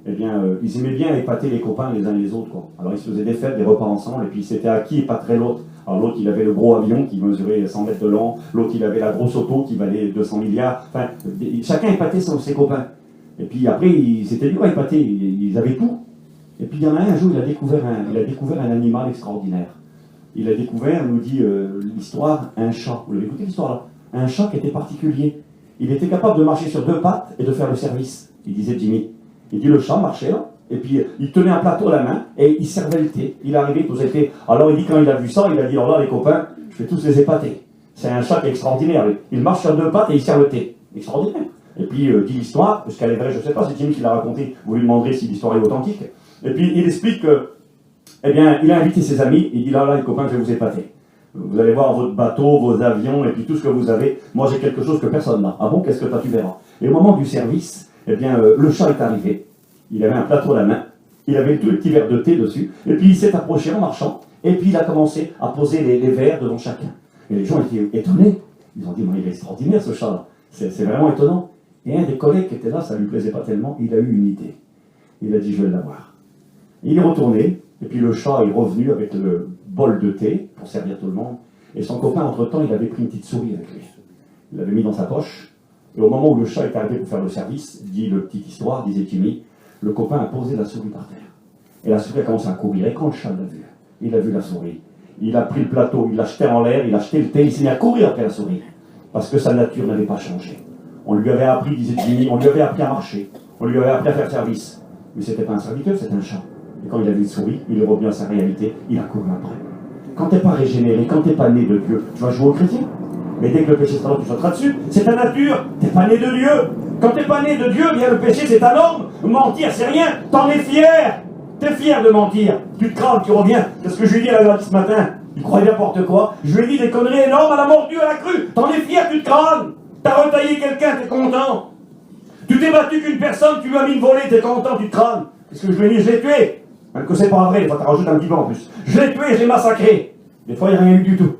Speaker 1: eh bien, ils aimaient bien épater les copains les uns les autres, quoi. Alors ils se faisaient des fêtes, des repas ensemble, et puis c'était à qui épaterait l'autre. Alors l'autre, il avait le gros avion qui mesurait 100 mètres de long, l'autre, il avait la grosse auto qui valait 200 milliards. Enfin, chacun épatait ses copains. Et puis après, c'était dur à épater, ils avaient tout. Et puis il y en a un jour, il a découvert un animal extraordinaire. Il a découvert, nous dit l'histoire, un chat. Vous l'avez écouté l'histoire là? Un chat qui était particulier. Il était capable de marcher sur deux pattes et de faire le service, il disait Jimmy. Il dit le chat marchait là, Et puis il tenait un plateau à la main et il servait le thé. Il arrivait, il posait le thé. Alors il dit, quand il a vu ça, il a dit, alors là les copains, je vais tous les épater. C'est un chat qui est extraordinaire. Il marche sur deux pattes et il sert le thé. Extraordinaire. Et puis dit l'histoire, parce qu'elle est vraie, je ne sais pas, c'est Jimmy qui l'a raconté, vous lui demanderez si l'histoire est authentique. Et puis il explique que, eh bien, il a invité ses amis, il dit, là les copains, je vais vous épater. Vous allez voir votre bateau, vos avions, et puis tout ce que vous avez. Moi, j'ai quelque chose que personne n'a. Ah bon, qu'est-ce que tu as, tu verras. Et au moment du service, eh bien, le chat est arrivé. Il avait un plateau à la main. Il avait tout le petit verre de thé dessus. Et puis, il s'est approché en marchant. Et puis, il a commencé à poser les verres devant chacun. Et les gens étaient étonnés. Ils ont dit, mais il est extraordinaire, ce chat-là. C'est vraiment étonnant. Et un des collègues qui était là, ça ne lui plaisait pas tellement, il a eu une idée. Il a dit, je vais l'avoir. Il est retourné. Et puis, le chat est revenu avec le bol de thé pour servir tout le monde. Et son copain, entre-temps, il avait pris une petite souris avec lui. Il l'avait mis dans sa poche. Et au moment où le chat est arrivé pour faire le service, dit le petite histoire, disait Timmy, le copain a posé la souris par terre. Et la souris a commencé à courir. Et quand le chat l'a vu, il a vu la souris. Il a pris le plateau, il l'a jeté en l'air, il a jeté le thé, il s'est mis à courir après la souris. Parce que sa nature n'avait pas changé. On lui avait appris, disait Timmy, on lui avait appris à marcher. On lui avait appris à faire service. Mais c'était pas un serviteur, c'était un chat. Et quand il a vu une souris, il est revenu à sa réalité, il a couru après. Quand tu n'es pas régénéré, quand tu n'es pas né de Dieu, tu vas jouer au chrétien. Mais dès que le péché sera là, tu sauteras dessus. C'est ta nature, tu n'es pas né de Dieu. Quand tu n'es pas né de Dieu, bien le péché c'est ta norme. Mentir c'est rien, t'en es fier. Tu es fier de mentir. Tu te crades, tu reviens. Qu'est-ce que je lui ai dit à la gare ce matin? Il croyait n'importe quoi. Je lui ai dit des conneries énormes à la mordue, à la crue. T'en es fier, tu te crades. T'as retaillé quelqu'un, t'es content. Tu t'es battu qu'une personne, tu lui as mis une volée, t'es content, tu te crades. Qu'est-ce que je lui ai dit? Je l'ai tué. Même que c'est pas vrai, des fois tu rajoutes un petit peu en plus. Je l'ai tué, je l'ai massacré. Des fois, il n'y a rien eu du tout.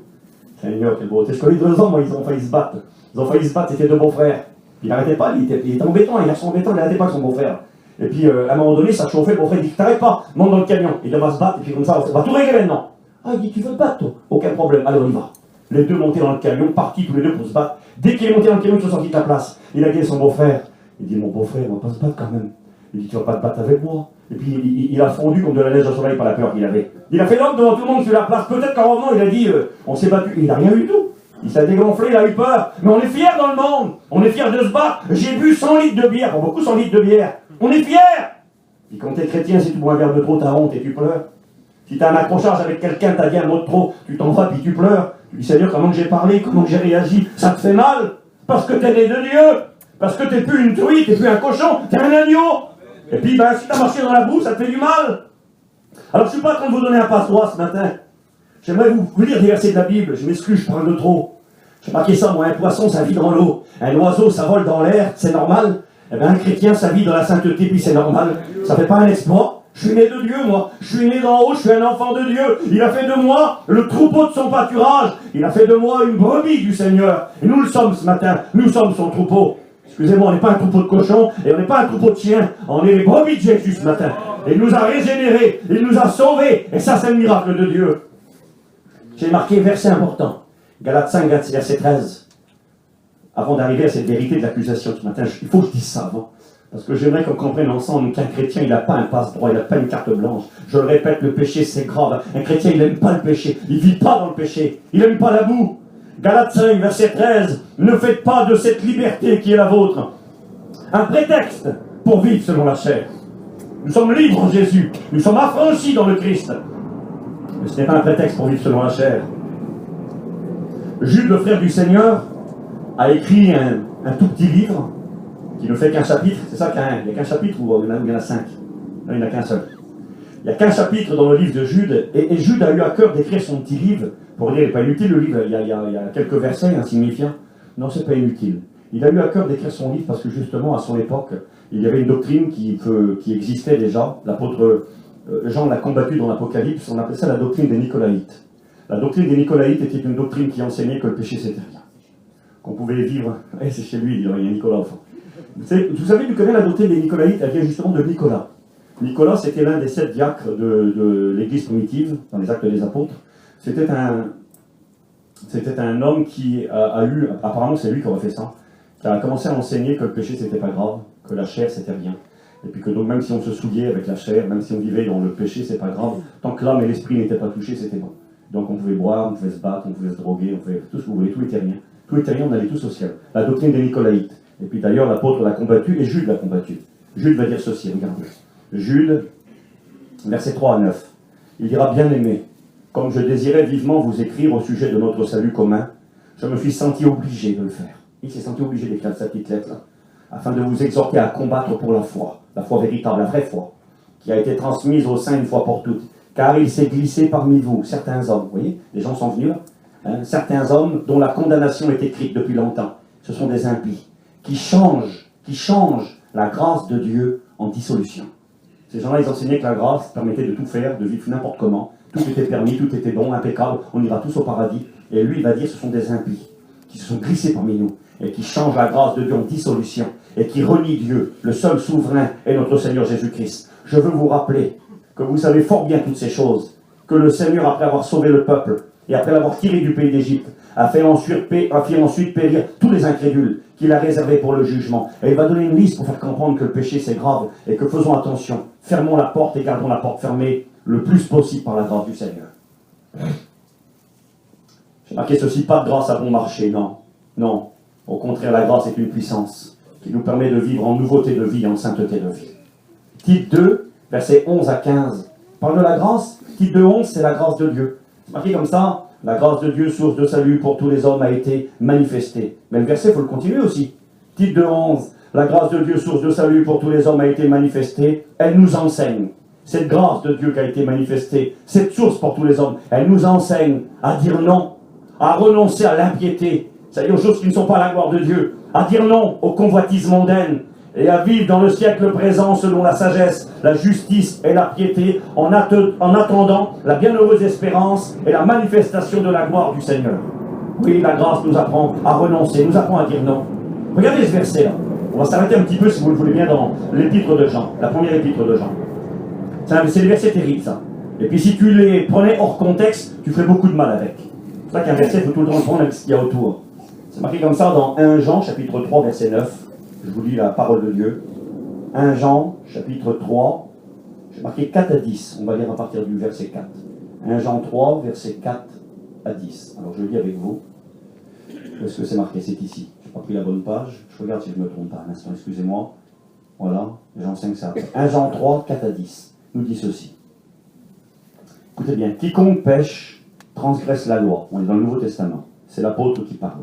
Speaker 1: Seigneur, quel beau. Je connais 2 ans, moi, ils ont failli se battre. Ils ont failli se battre, c'était 2 beaux-frères. Il n'arrêtait pas, il était embêtant, il garçon embêtant, il n'arrêtait pas avec son beau-frère. Et puis, à un moment donné, ça chauffait, le beau-frère dit, t'arrêtes pas, monte dans le camion. Il va se battre, et puis comme ça, on va tout régler maintenant. Ah, il dit, tu veux te battre, toi? Aucun problème, allez, on y va. Les deux montaient dans le camion, partis tous les deux pour se battre. Dès qu'il est monté dans le camion, ils sont sortis de la place. Il a dit à son beau-frère, il dit, mon beau-frère, on va pas se battre quand même. Il dit, tu vas pas te battre avec moi. Et puis il a fondu comme de la neige au soleil par la peur qu'il avait. Il a fait l'homme devant tout le monde sur la place. Peut-être qu'en revenant, il a dit, on s'est battu. Il n'a rien eu du tout. Il s'est dégonflé, il a eu peur. Mais on est fiers dans le monde. On est fiers de se battre. J'ai bu 100 litres de bière. Pour beaucoup, 100 litres de bière. On est fiers. Et quand tu es chrétien, si tu bois un verre de trop, t'as honte et tu pleures. Si tu as un accrochage avec quelqu'un, t'as dit un mot de trop, tu t'en vas puis tu pleures. Tu dis, Seigneur, comment j'ai parlé, comment j'ai réagi. Ça te fait mal. Parce que t'es né de Dieu. Parce que t'es plus une truie, t'es plus un cochon, t'es un agneau. Et puis, ben, si tu as marché dans la boue, ça te fait du mal. Alors, je ne suis pas en train de vous donner un passe-droit ce matin. J'aimerais vous lire des versets de la Bible. Je m'excuse, je parle de trop. J'ai marqué ça, moi, un poisson, ça vit dans l'eau. Un oiseau, ça vole dans l'air, c'est normal. Eh bien, un chrétien, ça vit dans la sainteté, puis c'est normal. Ça ne fait pas un exploit. Je suis né de Dieu, moi. Je suis né d'en haut, je suis un enfant de Dieu. Il a fait de moi le troupeau de son pâturage. Il a fait de moi une brebis du Seigneur. Et nous le sommes ce matin. Nous sommes son troupeau. Excusez-moi, on n'est pas un troupeau de cochons et on n'est pas un troupeau de chiens. On est les brebis de Jésus ce matin. Et il nous a régénérés, il nous a sauvés. Et ça, c'est le miracle de Dieu. J'ai marqué un verset important. Galates 5, verset 13. Avant d'arriver à cette vérité de l'accusation ce matin, il faut que je dise ça avant. Parce que j'aimerais qu'on comprenne ensemble qu'un chrétien, il n'a pas un passe-droit, il n'a pas une carte blanche. Je le répète, le péché, c'est grave. Un chrétien, il n'aime pas le péché. Il ne vit pas dans le péché. Il n'aime pas la boue. Galates 5, verset 13, ne faites pas de cette liberté qui est la vôtre un prétexte pour vivre selon la chair. Nous sommes libres en Jésus, nous sommes affranchis dans le Christ. Mais ce n'est pas un prétexte pour vivre selon la chair. Jude, le frère du Seigneur, a écrit un tout petit livre qui ne fait qu'un chapitre. C'est ça qu'il y a, il n'y a qu'un chapitre ou il y en a 5? Non, il n'y en a qu'un seul. Il n'y a qu'un chapitre dans le livre de Jude, et Jude a eu à cœur d'écrire son petit livre. Pour dire, il n'est pas inutile le livre, il y a quelques versets insignifiants. Non, c'est pas inutile. Il a eu à cœur d'écrire son livre parce que justement, à son époque, il y avait une doctrine qui existait déjà. L'apôtre Jean l'a combattue dans l'Apocalypse, on appelait ça la doctrine des Nicolaïtes. La doctrine des Nicolaïtes était une doctrine qui enseignait que le péché c'était rien. Qu'on pouvait vivre, c'est chez lui, il y a Nicolas au fond. Vous savez, vous connaissez la doctrine des Nicolaïtes, elle vient justement de Nicolas. Nicolas, c'était l'un des 7 diacres de l'église primitive, dans les Actes des Apôtres. C'était un homme qui a eu, apparemment c'est lui qui aurait fait ça, qui a commencé à enseigner que le péché c'était pas grave, que la chair c'était rien. Et puis que donc même si on se souillait avec la chair, même si on vivait dans le péché, c'est pas grave, tant que l'âme et l'esprit n'étaient pas touchés, c'était bon. Donc on pouvait boire, on pouvait se battre, on pouvait se droguer, on pouvait tout ce que vous voulez, tout était rien. Tout était rien, on allait tous au ciel. La doctrine des Nicolaïtes. Et puis d'ailleurs l'apôtre l'a combattu et Jude l'a combattu. Jude va dire ceci, regardez. Jude, versets 3 à 9. Il dira, bien-aimé, comme je désirais vivement vous écrire au sujet de notre salut commun, je me suis senti obligé de le faire. Il s'est senti obligé d'écrire cette petite lettre, là, afin de vous exhorter à combattre pour la foi véritable, la vraie foi, qui a été transmise au sein une fois pour toutes. Car il s'est glissé parmi vous certains hommes, vous voyez, les gens sont venus là, certains hommes dont la condamnation est écrite depuis longtemps. Ce sont des impies, qui changent la grâce de Dieu en dissolution. Ces gens-là, ils enseignaient que la grâce permettait de tout faire, de vivre n'importe comment. Tout était permis, tout était bon, impeccable, on ira tous au paradis. Et lui, il va dire, ce sont des impies, qui se sont glissés parmi nous, et qui changent la grâce de Dieu en dissolution, et qui renient Dieu, le seul souverain, et notre Seigneur Jésus-Christ. Je veux vous rappeler que vous savez fort bien toutes ces choses, que le Seigneur, après avoir sauvé le peuple, et après l'avoir tiré du pays d'Égypte, a fait ensuite périr tous les incrédules qu'il a réservés pour le jugement. Et il va donner une liste pour faire comprendre que le péché c'est grave, et que faisons attention, fermons la porte et gardons la porte fermée le plus possible par la grâce du Seigneur. J'ai marqué ceci, pas de grâce à bon marché, non. Non, au contraire, la grâce est une puissance qui nous permet de vivre en nouveauté de vie, en sainteté de vie. Tite 2, versets 11 à 15, parle de la grâce. Tite 2, 11, c'est la grâce de Dieu. C'est marqué comme ça, la grâce de Dieu, source de salut pour tous les hommes, a été manifestée. Mais le verset, il faut le continuer aussi. Tite 2, 11, la grâce de Dieu, source de salut pour tous les hommes, a été manifestée. Elle nous enseigne. Cette grâce de Dieu qui a été manifestée, cette source pour tous les hommes, elle nous enseigne à dire non, à renoncer à l'impiété, c'est-à-dire aux choses qui ne sont pas la gloire de Dieu, à dire non aux convoitises mondaines, et à vivre dans le siècle présent selon la sagesse, la justice et la piété, en attendant la bienheureuse espérance et la manifestation de la gloire du Seigneur. Oui, la grâce nous apprend à renoncer, nous apprend à dire non. Regardez ce verset-là. On va s'arrêter un petit peu, si vous le voulez bien, dans l'épître de Jean, la première épître de Jean. C'est le verset terrible, ça. Et puis si tu les prenais hors contexte, tu ferais beaucoup de mal avec. C'est pour ça qu'un verset, il faut tout le temps le prendre avec ce qu'il y a autour. C'est marqué comme ça dans 1 Jean, chapitre 3, verset 9. Je vous lis la parole de Dieu. 1 Jean, chapitre 3, j'ai marqué 4 à 10. On va lire à partir du verset 4. 1 Jean 3, verset 4 à 10. Alors je lis avec vous. Où est-ce que c'est marqué? C'est ici. Je n'ai pas pris la bonne page. Je regarde si je ne me trompe pas. Un instant, excusez-moi. Voilà, Jean 5, ça. 1 Jean 3, 4 à 10. Nous dit ceci. Écoutez bien. Quiconque pêche transgresse la loi. On est dans le Nouveau Testament. C'est l'apôtre qui parle.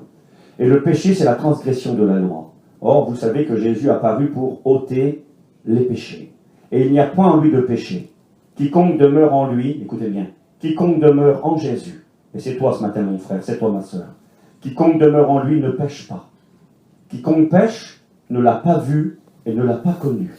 Speaker 1: Et le péché, c'est la transgression de la loi. Or, vous savez que Jésus a paru pour ôter les péchés. Et il n'y a point en lui de péché. Quiconque demeure en lui, écoutez bien, quiconque demeure en Jésus, et c'est toi ce matin mon frère, c'est toi ma soeur, quiconque demeure en lui ne pêche pas. Quiconque pêche ne l'a pas vu et ne l'a pas connu.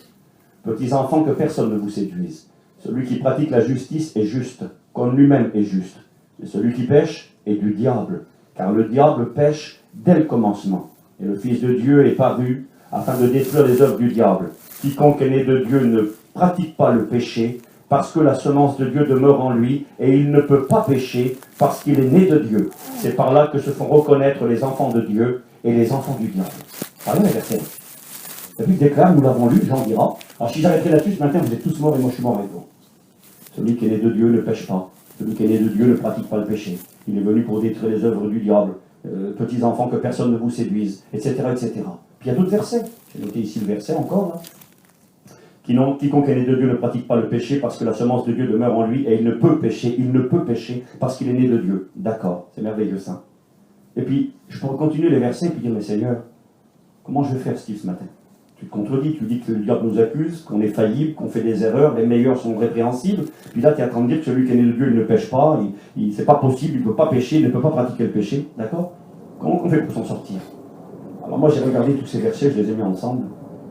Speaker 1: Petits enfants, que personne ne vous séduise. Celui qui pratique la justice est juste, comme lui-même est juste. Et celui qui pêche est du diable, car le diable pêche dès le commencement. Et le Fils de Dieu est paru afin de détruire les œuvres du diable. Quiconque est né de Dieu ne pratique pas le péché, parce que la semence de Dieu demeure en lui, et il ne peut pas pécher, parce qu'il est né de Dieu. C'est par là que se font reconnaître les enfants de Dieu et les enfants du diable. Parlez les versets. La Bible déclare, nous l'avons lu, Jean dira. Alors si j'arrêterai là-dessus, ce matin, vous êtes tous morts et moi je suis mort avec vous. Celui qui est né de Dieu ne pêche pas. Celui qui est né de Dieu ne pratique pas le péché. Il est venu pour détruire les œuvres du diable. Petits enfants, que personne ne vous séduise, etc., etc. Puis il y a d'autres versets. J'ai noté ici le verset encore, là. Quiconque est né de Dieu ne pratique pas le péché parce que la semence de Dieu demeure en lui et il ne peut pécher parce qu'il est né de Dieu. D'accord, c'est merveilleux ça. Et puis, je pourrais continuer les versets et puis dire, mais Seigneur, comment je vais faire, Steve, ce matin? Tu te contredis, tu dis que le diable nous accuse, qu'on est faillible, qu'on fait des erreurs, les meilleurs sont répréhensibles. Puis là, tu es en train de dire que celui qui est né de Dieu, il ne pêche pas, c'est pas possible, il ne peut pas pécher, il ne peut pas pratiquer le péché. D'accord? Comment on fait pour s'en sortir? Alors moi, j'ai regardé tous ces versets, je les ai mis ensemble,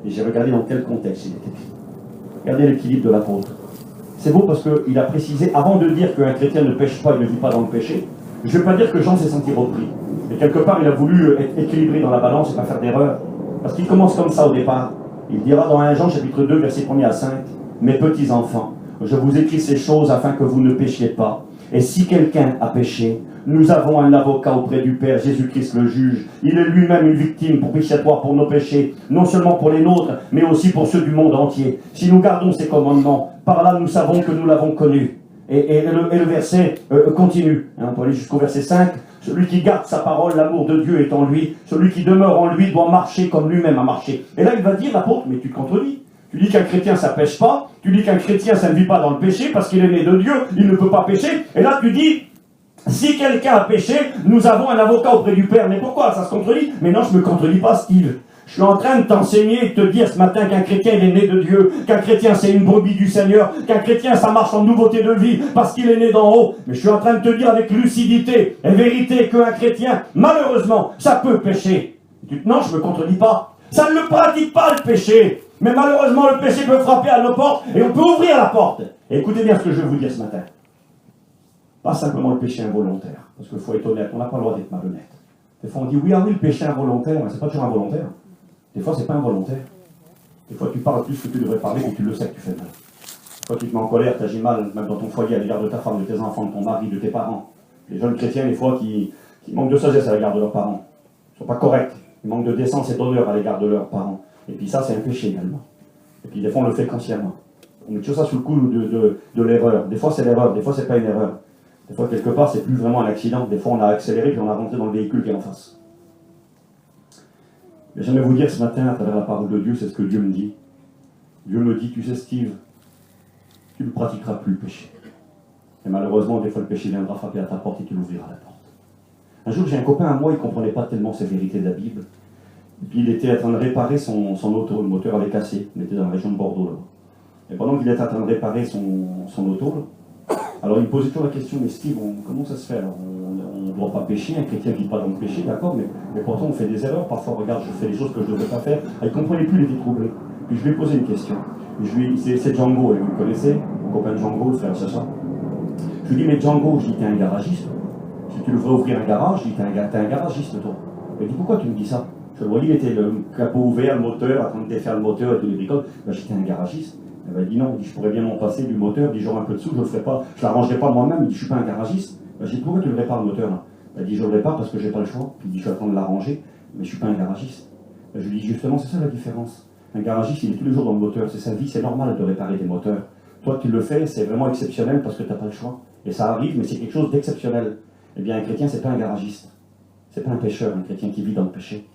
Speaker 1: et j'ai regardé dans quel contexte il est écrit. Regardez l'équilibre de l'apôtre. C'est beau parce qu'il a précisé, avant de dire qu'un chrétien ne pêche pas, il ne vit pas dans le péché, je ne veux pas dire que Jean s'est senti repris. Et quelque part, il a voulu être équilibré dans la balance et pas faire d'erreur. Parce qu'il commence comme ça au départ. Il dira dans 1 Jean, chapitre 2, versets 1 à 5, « Mes petits enfants, je vous écris ces choses afin que vous ne péchiez pas. Et si quelqu'un a péché, nous avons un avocat auprès du Père, Jésus-Christ le juge. Il est lui-même une victime propitiatoire pour nos péchés, non seulement pour les nôtres, mais aussi pour ceux du monde entier. Si nous gardons ses commandements, par là nous savons que nous l'avons connu. » Et le verset continue. On peut aller jusqu'au verset 5. Celui qui garde sa parole, l'amour de Dieu est en lui. Celui qui demeure en lui doit marcher comme lui-même a marché. Et là, il va dire, l'apôtre, mais tu te contredis. Tu dis qu'un chrétien, ça pêche pas. Tu dis qu'un chrétien, ça ne vit pas dans le péché parce qu'il est né de Dieu, il ne peut pas pécher. Et là, tu dis, si quelqu'un a péché, nous avons un avocat auprès du Père. Mais pourquoi? Ça se contredit? Mais non, je ne me contredis pas, Steve. Je suis en train de t'enseigner et de te dire ce matin qu'un chrétien, il est né de Dieu, qu'un chrétien, c'est une brebis du Seigneur, qu'un chrétien, ça marche en nouveauté de vie parce qu'il est né d'en haut. Mais je suis en train de te dire avec lucidité et vérité qu'un chrétien, malheureusement, ça peut pécher. Non, je ne me contredis pas. Ça ne le pratique pas, le péché. Mais malheureusement, le péché peut frapper à nos portes et on peut ouvrir la porte. Et écoutez bien ce que je vais vous dire ce matin. Pas simplement le péché involontaire, parce qu'il faut être honnête, on n'a pas le droit d'être malhonnête. Des fois on dit oui, le péché involontaire, mais c'est pas toujours involontaire. Des fois c'est pas involontaire. Des fois tu parles plus que tu devrais parler, mais tu le sais que tu fais mal. Des fois tu te mets en colère, tu agis mal, même dans ton foyer, à l'égard de ta femme, de tes enfants, de ton mari, de tes parents. Les jeunes chrétiens, des fois, qui manquent de sagesse à l'égard de leurs parents. Ils ne sont pas corrects. Ils manquent de décence et d'honneur à l'égard de leurs parents. Et puis ça, c'est un péché également. Et puis des fois, on le fait consciemment. On met tout ça sous le coup de l'erreur. Des fois, c'est l'erreur, des fois, c'est pas une erreur. Des fois, quelque part, c'est plus vraiment un accident. Des fois, on a accéléré puis on a rentré dans le véhicule qui est en face. Mais j'aimerais vous dire ce matin, à travers la parole de Dieu, c'est ce que Dieu me dit. Dieu me dit, tu sais, Steve, tu ne pratiqueras plus le péché. Et malheureusement, des fois, le péché viendra frapper à ta porte et tu l'ouvriras la porte. Un jour, j'ai un copain à moi, il ne comprenait pas tellement ces vérités de la Bible. Et puis, il était en train de réparer son auto, le moteur avait cassé. Il était dans la région de Bordeaux, là. Et pendant qu'il était en train de réparer son auto, là, alors il me posait toujours la question, mais Steve, comment ça se fait? Alors, on ne doit pas pécher, un chrétien ne vit pas dans le péché, d'accord, mais pourtant on fait des erreurs, parfois, regarde, je fais des choses que je ne devrais pas faire. Il ne comprenait plus, il était troublé. Puis je lui ai posé une question. C'est Django, et vous le connaissez, mon copain Django, le frère Sacha. Je lui dis, mais Django, je dis, t'es un garagiste. Si tu devrais ouvrir un garage, je dis, t'es un garagiste, toi. Il dit, pourquoi tu me dis ça? Je le voyais, il était le capot ouvert, le moteur, en train de défaire le moteur et tous les bricoles. Ben, je dis, t'es un garagiste. Il dit non, il dit, je pourrais bien m'en passer du moteur, il dit j'aurai un peu de sous, je ne le ferai pas, je ne l'arrangerai pas moi-même, il dit je ne suis pas un garagiste. Ben, je dis pourquoi tu le répares le moteur là? Il dit je ne le répare parce que je n'ai pas le choix, puis il dit je vais attendre de l'arranger, mais je ne suis pas un garagiste. Ben, je lui dis justement c'est ça la différence. Un garagiste il est tous les jours dans le moteur, c'est sa vie, c'est normal de réparer des moteurs. Toi qui le fais, c'est vraiment exceptionnel parce que tu n'as pas le choix. Et ça arrive, mais c'est quelque chose d'exceptionnel. Eh bien un chrétien c'est pas un garagiste, c'est pas un pécheur, un chrétien qui vit dans le péché.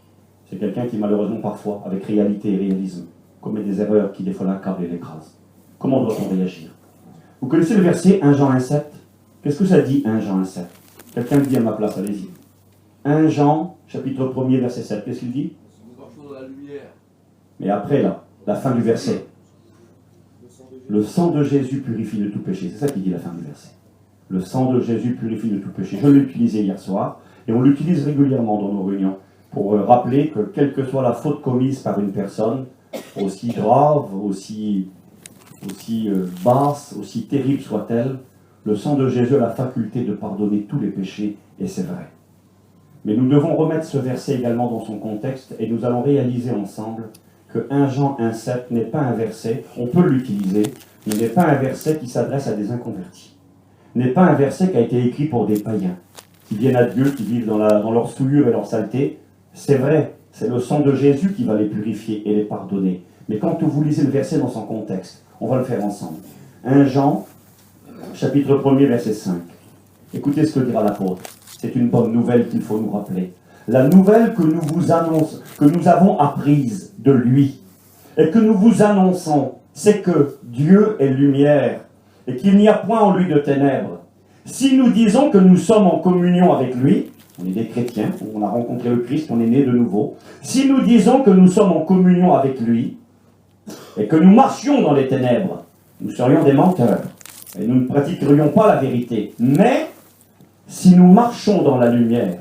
Speaker 1: C'est quelqu'un qui malheureusement parfois, avec réalité et réalisme, commet des erreurs qui des fois l'accablent et l'écrasent. Comment doit-on réagir? Vous connaissez le verset 1 Jean 1,7? Qu'est-ce que ça dit 1 Jean 1,7? Quelqu'un le dit à ma place, allez-y. 1 Jean, chapitre 1er, verset 7. Qu'est-ce qu'il dit? Mais après, là, la fin du verset. Le sang de Jésus purifie de tout péché. C'est ça qui dit la fin du verset. Le sang de Jésus purifie de tout péché. Je l'ai utilisé hier soir, et on l'utilise régulièrement dans nos réunions, pour rappeler que quelle que soit la faute commise par une personne, aussi grave, aussi basse, aussi terrible soit-elle, le sang de Jésus a la faculté de pardonner tous les péchés, et c'est vrai. Mais nous devons remettre ce verset également dans son contexte, et nous allons réaliser ensemble que 1 Jean 1,7 n'est pas un verset, on peut l'utiliser, mais n'est pas un verset qui s'adresse à des inconvertis. N'est pas un verset qui a été écrit pour des païens, qui viennent à Dieu, qui vivent dans leur souillure et leur saleté. C'est vrai, c'est le sang de Jésus qui va les purifier et les pardonner. Mais quand vous lisez le verset dans son contexte, on va le faire ensemble. 1 Jean, chapitre 1er, verset 5. Écoutez ce que dira l'apôtre. C'est une bonne nouvelle qu'il faut nous rappeler. La nouvelle que nous vous annonçons, que nous avons apprise de lui, et que nous vous annonçons, c'est que Dieu est lumière, et qu'il n'y a point en lui de ténèbres. Si nous disons que nous sommes en communion avec lui, on est des chrétiens, on a rencontré le Christ, on est né de nouveau. Si nous disons que nous sommes en communion avec lui, et que nous marchions dans les ténèbres, nous serions des menteurs, et nous ne pratiquerions pas la vérité. Mais, si nous marchons dans la lumière,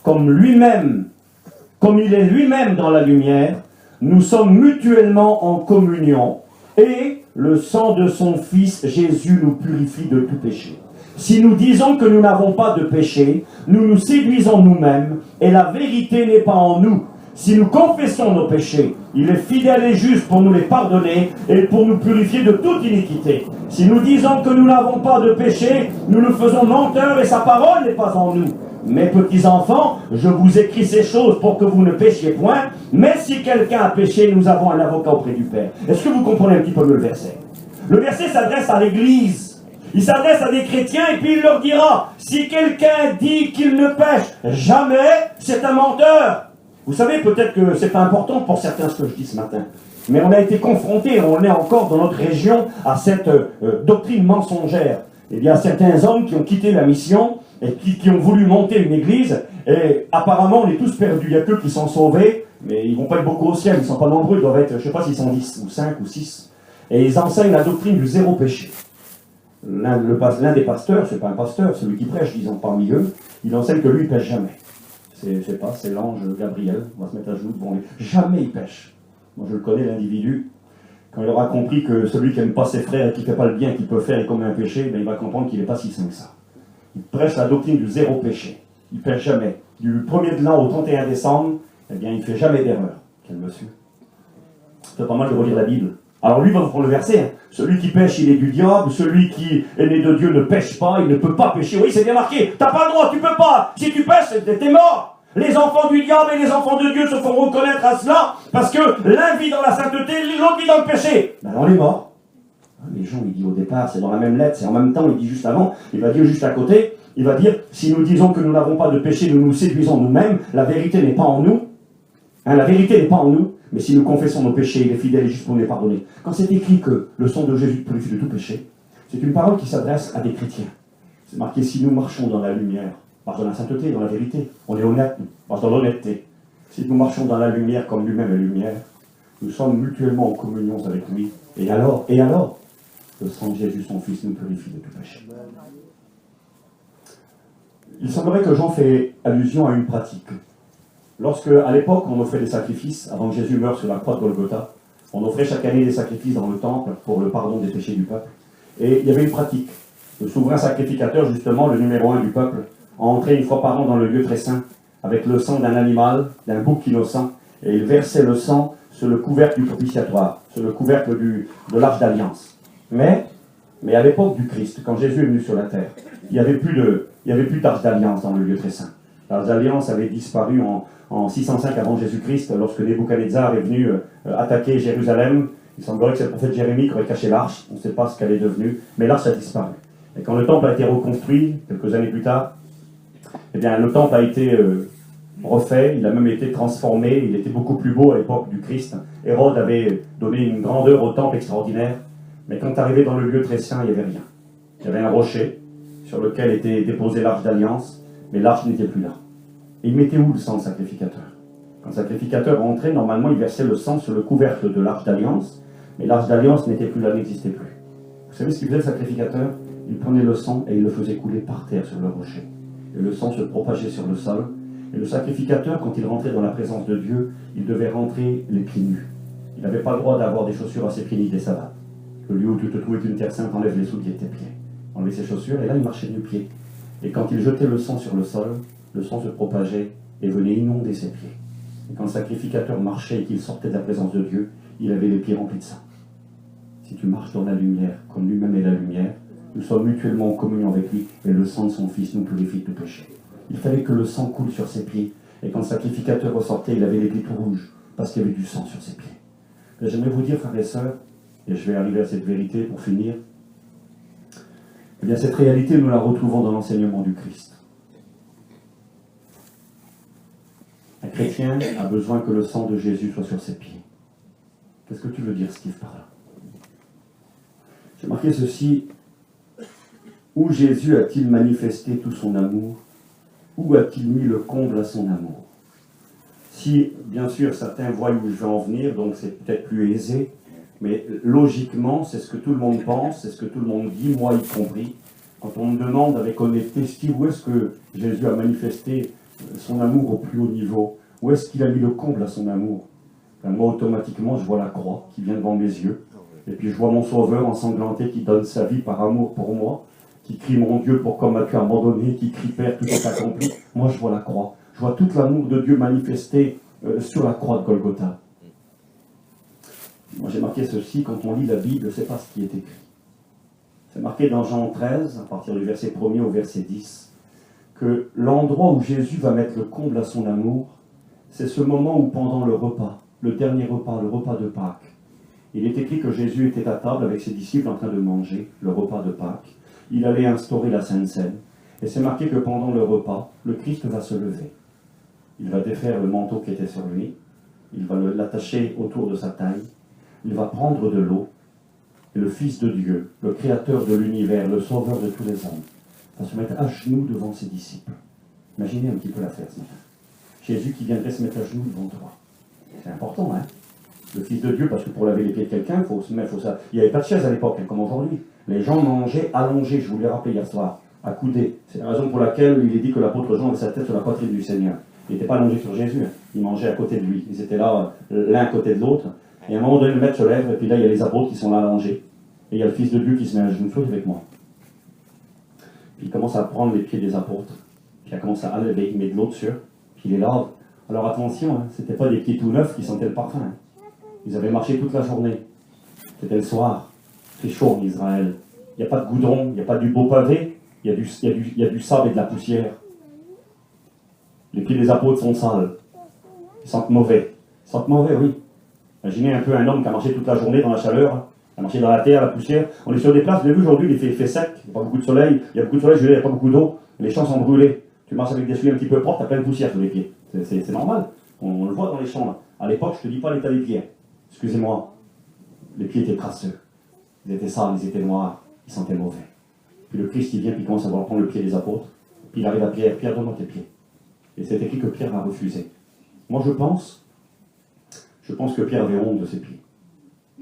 Speaker 1: comme il est lui-même dans la lumière, nous sommes mutuellement en communion, et le sang de son Fils Jésus nous purifie de tout péché. Si nous disons que nous n'avons pas de péché, nous nous séduisons nous-mêmes, et la vérité n'est pas en nous. Si nous confessons nos péchés, il est fidèle et juste pour nous les pardonner et pour nous purifier de toute iniquité. Si nous disons que nous n'avons pas de péché, nous nous faisons menteurs et sa parole n'est pas en nous. Mes petits enfants, je vous écris ces choses pour que vous ne péchiez point, mais si quelqu'un a péché, nous avons un avocat auprès du Père. Est-ce que vous comprenez un petit peu mieux le verset? Le verset s'adresse à l'Église. Il s'adresse à des chrétiens et puis il leur dira, si quelqu'un dit qu'il ne pêche jamais, c'est un menteur. Vous savez, peut-être que c'est pas important pour certains ce que je dis ce matin. Mais on a été confronté, on est encore dans notre région, à cette doctrine mensongère. Il y a certains hommes qui ont quitté la mission et qui ont voulu monter une église, et apparemment on est tous perdus. Il y a qu'eux qui sont sauvés, mais ils ne vont pas être beaucoup au ciel, ils ne sont pas nombreux, ils doivent être, je ne sais pas s'ils sont 10 ou 5 ou 6. Et ils enseignent la doctrine du zéro péché. L'un des pasteurs, c'est pas un pasteur, celui qui prêche, disons, parmi eux, il enseigne que lui, il pêche jamais. C'est l'ange Gabriel, on va se mettre à genoux devant lui. Jamais il pêche. Moi, je le connais, l'individu. Quand il aura compris que celui qui n'aime pas ses frères et qui ne fait pas le bien qu'il peut faire est comme un péché, ben, il va comprendre qu'il n'est pas si saint que ça. Il prêche la doctrine du zéro péché. Il ne pêche jamais. Du 1er de l'an au 31 décembre, eh bien, il ne fait jamais d'erreur. Quel monsieur. C'est pas mal de relire la Bible. Alors lui va vous prendre le verset. Hein. Celui qui pêche, il est du diable. Celui qui est né de Dieu ne pêche pas. Il ne peut pas pécher. Oui, c'est bien marqué. T'as pas le droit, tu peux pas. Si tu pêches, t'es mort. Les enfants du diable et les enfants de Dieu se font reconnaître à cela parce que l'un vit dans la sainteté, l'autre vit dans le péché. Ben on est mort. Les gens, il dit au départ, c'est dans la même lettre, c'est en même temps, il dit juste avant, il va dire juste à côté, il va dire, si nous disons que nous n'avons pas de péché, nous nous séduisons nous-mêmes, la vérité n'est pas en nous. Hein, la vérité n'est pas en nous, mais si nous confessons nos péchés, il est fidèle et juste pour nous les pardonner. Quand c'est écrit que le sang de Jésus purifie de tout péché, c'est une parole qui s'adresse à des chrétiens. C'est marqué, si nous marchons dans la lumière, marche dans la sainteté, dans la vérité, on est honnête, marche dans l'honnêteté. Si nous marchons dans la lumière comme lui-même est lumière, nous sommes mutuellement en communion avec lui. Et alors, le sang de Jésus, son Fils, nous purifie de tout péché. Il semblerait que Jean fait allusion à une pratique. Lorsque, à l'époque, on offrait des sacrifices, avant que Jésus meure sur la croix de Golgotha, on offrait chaque année des sacrifices dans le temple pour le pardon des péchés du peuple. Et il y avait une pratique. Le souverain sacrificateur, justement, le numéro 1 du peuple, entrait une fois par an dans le lieu très saint, avec le sang d'un animal, d'un bouc innocent, et il versait le sang sur le couvercle du propitiatoire, sur le couvercle de l'arche d'alliance. Mais à l'époque du Christ, quand Jésus est venu sur la terre, il n'y avait plus d'arche d'alliance dans le lieu très saint. L'arche d'alliance avait disparu en 605 avant Jésus-Christ, lorsque Nebuchadnezzar est venu attaquer Jérusalem. Il semblerait que c'est le prophète Jérémie qui aurait caché l'arche, on ne sait pas ce qu'elle est devenue, mais l'arche a disparu. Et quand le temple a été reconstruit, quelques années plus tard, eh bien, le temple a été refait, il a même été transformé, il était beaucoup plus beau à l'époque du Christ. Hérode avait donné une grandeur au temple extraordinaire, mais quand arrivé dans le lieu très saint, il n'y avait rien. Il y avait un rocher sur lequel était déposée l'arche d'alliance, mais l'arche n'était plus là. Et il mettait où le sang sacrificateur? Quand le sacrificateur rentrait, normalement, il versait le sang sur le couvercle de l'arche d'alliance, mais l'arche d'alliance n'était plus là, n'existait plus. Vous savez ce qu'il faisait le sacrificateur? Il prenait le sang et il le faisait couler par terre sur le rocher. Et le sang se propageait sur le sol. Et le sacrificateur, quand il rentrait dans la présence de Dieu, il devait rentrer les pieds nus. Il n'avait pas le droit d'avoir des chaussures à ses pieds ni des savates. Le lieu où tu te trouvais une terre sainte, enlève les souliers de tes pieds. Enlève ses chaussures, et là il marchait nu-pieds. Et quand il jetait le sang sur le sol, le sang se propageait et venait inonder ses pieds. Et quand le sacrificateur marchait et qu'il sortait de la présence de Dieu, il avait les pieds remplis de sang. Si tu marches dans la lumière, comme lui-même est la lumière, nous sommes mutuellement en communion avec lui, et le sang de son Fils nous purifie de tout péché. Il fallait que le sang coule sur ses pieds, et quand le sacrificateur ressortait, il avait les pieds tout rouges, parce qu'il y avait du sang sur ses pieds. Mais j'aimerais vous dire, frères et sœurs, et je vais arriver à cette vérité pour finir, eh bien cette réalité, nous la retrouvons dans l'enseignement du Christ. Un chrétien a besoin que le sang de Jésus soit sur ses pieds. Qu'est-ce que tu veux dire, Steve, par là? J'ai marqué ceci. Où Jésus a-t-il manifesté tout son amour? Où a-t-il mis le comble à son amour? Si, bien sûr, certains voient où je vais en venir, donc c'est peut-être plus aisé, mais logiquement, c'est ce que tout le monde pense, c'est ce que tout le monde dit, moi y compris. Quand on me demande avec honnêteté, Steve, où est-ce que Jésus a manifesté son amour au plus haut niveau? Où est-ce qu'il a mis le comble à son amour? Ben, moi, automatiquement, je vois la croix qui vient devant mes yeux, et puis je vois mon Sauveur ensanglanté qui donne sa vie par amour pour moi, qui crie mon Dieu pourquoi m'as-tu abandonné, qui crie Père, tout est accompli. Moi je vois la croix, je vois tout l'amour de Dieu manifesté sur la croix de Golgotha. Moi j'ai marqué ceci, quand on lit la Bible, c'est pas ce qui est écrit. C'est marqué dans Jean 13, à partir du verset 1er au verset 10, que l'endroit où Jésus va mettre le comble à son amour, c'est ce moment où pendant le repas, le dernier repas, le repas de Pâques, il est écrit que Jésus était à table avec ses disciples en train de manger le repas de Pâques. Il allait instaurer la Sainte Seine. Et c'est marqué que pendant le repas, le Christ va se lever. Il va défaire le manteau qui était sur lui. Il va l'attacher autour de sa taille. il va prendre de l'eau, et le Fils de Dieu, le Créateur de l'univers, le Sauveur de tous les hommes, va se mettre à genoux devant ses disciples. Imaginez un petit peu l'affaire ce matin. Jésus qui viendrait se mettre à genoux devant toi. C'est important, hein? Le Fils de Dieu, parce que pour laver les pieds de quelqu'un, il faut se mettre, il n'y avait pas de chaise à l'époque, hein, comme aujourd'hui. Les gens mangeaient allongés, je vous l'ai rappelé hier soir, accoudés. C'est la raison pour laquelle il est dit que l'apôtre Jean avait sa tête sur la poitrine du Seigneur. Il n'était pas allongé sur Jésus, hein. Il mangeait à côté de lui. Ils étaient là, l'un à côté de l'autre. Et à un moment donné, le maître se lève, et puis là, il y a les apôtres qui sont là allongés. Et il y a le Fils de Dieu qui se met à genoux, soyez avec moi. Puis il commence à prendre les pieds des apôtres. Puis il commence à lever, il met de l'eau dessus, puis il les lave. Alors attention, hein, ce n'étaient pas des pieds tout neufs qui sentaient le parfum. Hein. Ils avaient marché toute la journée. C'était le soir. C'est chaud en Israël. Il n'y a pas de goudron, il n'y a pas du beau pavé, il y a du sable et de la poussière. Les pieds des apôtres sont sales. Ils sentent mauvais. Ils sentent mauvais, oui. Imaginez un peu un homme qui a marché toute la journée dans la chaleur, qui a marché dans la terre, la poussière. On est sur des places, vous avez vu aujourd'hui, il fait sec, il n'y a pas beaucoup de soleil, il y a beaucoup de soleil, il n'y a pas beaucoup d'eau, les champs sont brûlés. Tu marches avec des souliers un petit peu propres, tu as plein de poussière sur les pieds. C'est normal. On le voit dans les champs là. À l'époque, je ne te dis pas l'état des pieds. Excusez-moi. Les pieds étaient crasseux. Ils étaient sales, ils étaient noirs, ils sentaient mauvais. Puis le Christ, il vient, puis il commence à vouloir prendre le pied des apôtres. Puis il arrive à Pierre, Pierre, donne-moi tes pieds. Et c'est écrit que Pierre a refusé. Moi, je pense que Pierre avait honte de ses pieds.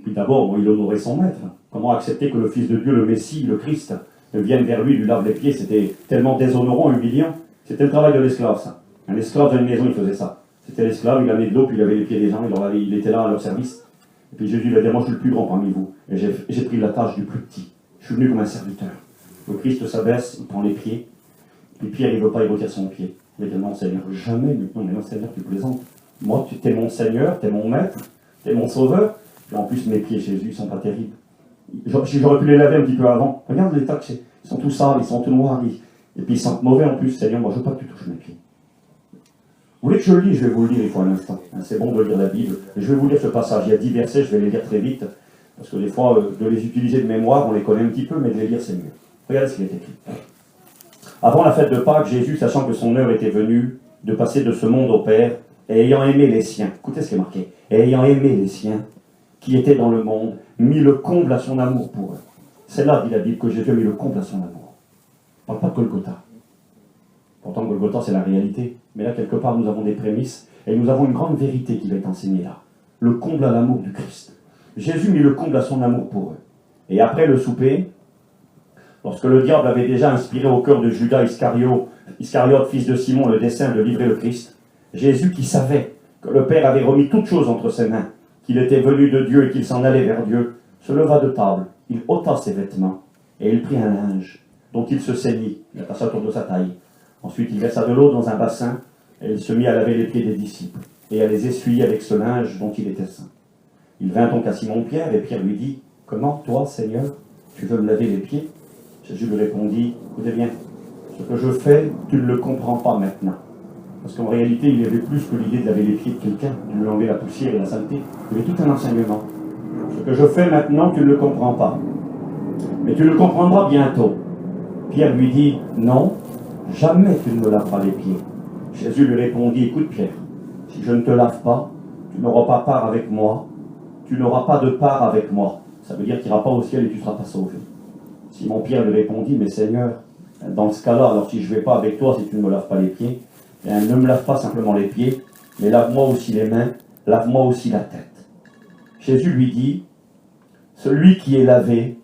Speaker 1: Puis d'abord, bon, il honorait son maître. Comment accepter que le Fils de Dieu, le Messie, le Christ, vienne vers lui, lui lave les pieds? C'était tellement déshonorant, humiliant. C'était le travail de l'esclave, ça. Un esclave dans une maison, il faisait ça. C'était l'esclave, il amenait de l'eau, puis il avait les pieds des gens, il était là à leur service. Et puis Jésus lui a dit, moi je suis le plus grand parmi vous, et j'ai pris la tâche du plus petit. Je suis venu comme un serviteur. Le Christ s'abaisse, il prend les pieds, puis Pierre, il ne veut pas, il retire son pied. Il dit, non Seigneur, jamais, non mais non Seigneur, tu plaisantes. Moi, tu es mon Seigneur, tu es mon maître, tu es mon sauveur, et en plus mes pieds, Jésus, ils sont pas terribles. J'aurais pu les laver un petit peu avant. Regarde l'état que c'est. Ils sont tous sales, ils sont tout noirs, et puis ils sentent mauvais en plus. Seigneur, moi je veux pas que tu touches mes pieds. Vous voulez que je le lise? Je vais vous le lire, il faut un instant. C'est bon de lire la Bible. Et je vais vous lire ce passage. Il y a 10 versets, je vais les lire très vite. Parce que des fois, de les utiliser de mémoire, on les connaît un petit peu, mais de les lire, c'est mieux. Regardez ce qu'il est écrit. Avant la fête de Pâques, Jésus, sachant que son heure était venue de passer de ce monde au Père, et ayant aimé les siens, écoutez ce qui est marqué, et ayant aimé les siens qui étaient dans le monde, mis le comble à son amour pour eux. C'est là, dit la Bible, que Jésus a mis le comble à son amour. On ne parle pas de Golgotha. Pourtant, Golgotha, c'est la réalité. Mais là, quelque part, nous avons des prémices, et nous avons une grande vérité qui va être enseignée là. Le comble à l'amour du Christ. Jésus mit le comble à son amour pour eux. Et après le souper, lorsque le diable avait déjà inspiré au cœur de Judas Iscariote, fils de Simon, le dessein de livrer le Christ, Jésus, qui savait que le Père avait remis toutes choses entre ses mains, qu'il était venu de Dieu et qu'il s'en allait vers Dieu, se leva de table, il ôta ses vêtements, et il prit un linge, dont il se ceignit, il a passé autour de sa taille. Ensuite, il versa de l'eau dans un bassin, et il se mit à laver les pieds des disciples, et à les essuyer avec ce linge dont il était saint. Il vint donc à Simon-Pierre, et Pierre lui dit, « Comment, toi, Seigneur, tu veux me laver les pieds ?» Jésus lui répondit, « Écoutez bien, ce que je fais, tu ne le comprends pas maintenant. » Parce qu'en réalité, il y avait plus que l'idée de laver les pieds de quelqu'un, de lui enlever la poussière et la saleté. Il y avait tout un enseignement. Ce que je fais maintenant, tu ne le comprends pas. Mais tu le comprendras bientôt. Pierre lui dit, « Non, jamais tu ne me laveras les pieds. » Jésus lui répondit, « Écoute Pierre, si je ne te lave pas, tu n'auras pas part avec moi, tu n'auras pas de part avec moi. » Ça veut dire qu'il n'ira pas au ciel et tu ne seras pas sauvé. Simon Pierre lui répondit, « Mais Seigneur, dans ce cas-là, alors si je ne vais pas avec toi, si tu ne me laves pas les pieds, ne me lave pas simplement les pieds, mais lave-moi aussi les mains, lave-moi aussi la tête. » Jésus lui dit, « Celui qui est lavé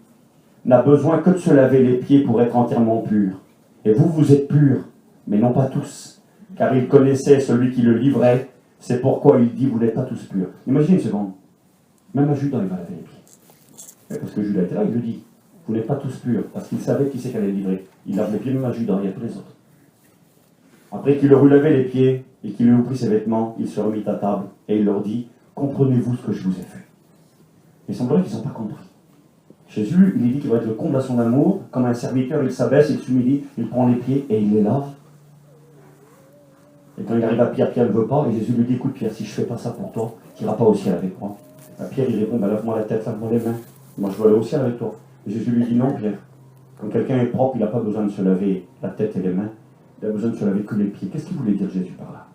Speaker 1: n'a besoin que de se laver les pieds pour être entièrement pur. Et vous, vous êtes purs, mais non pas tous. Car il connaissait celui qui le livrait, c'est pourquoi il dit, vous n'êtes pas tous purs. » Imaginez une seconde. Même à Judas, il va laver les pieds. Parce que Judas était là, il le dit. Vous n'êtes pas tous purs, parce qu'il savait qui c'est qu'elle allait livrer. Il lave les pieds même à Judas, il y a tous les autres. Après qu'il leur eut lavé les pieds et qu'il lui eut pris ses vêtements, il se remit à table et il leur dit, comprenez-vous ce que je vous ai fait? Il semblerait qu'ils n'ont pas compris. Jésus, il dit qu'il va être le comble à son amour, comme un serviteur, il s'abaisse, il s'humilie, il prend les pieds et il les lave. Et quand il arrive à Pierre, Pierre ne veut pas, et Jésus lui dit, écoute Pierre, si je ne fais pas ça pour toi, tu n'iras pas au ciel avec moi. À Pierre, il répond, lave-moi la tête, lave-moi les mains, moi je veux aller au ciel avec toi. Et Jésus lui dit, non Pierre, quand quelqu'un est propre, il n'a pas besoin de se laver la tête et les mains, il a besoin de se laver que les pieds. Qu'est-ce qu'il voulait dire Jésus par là?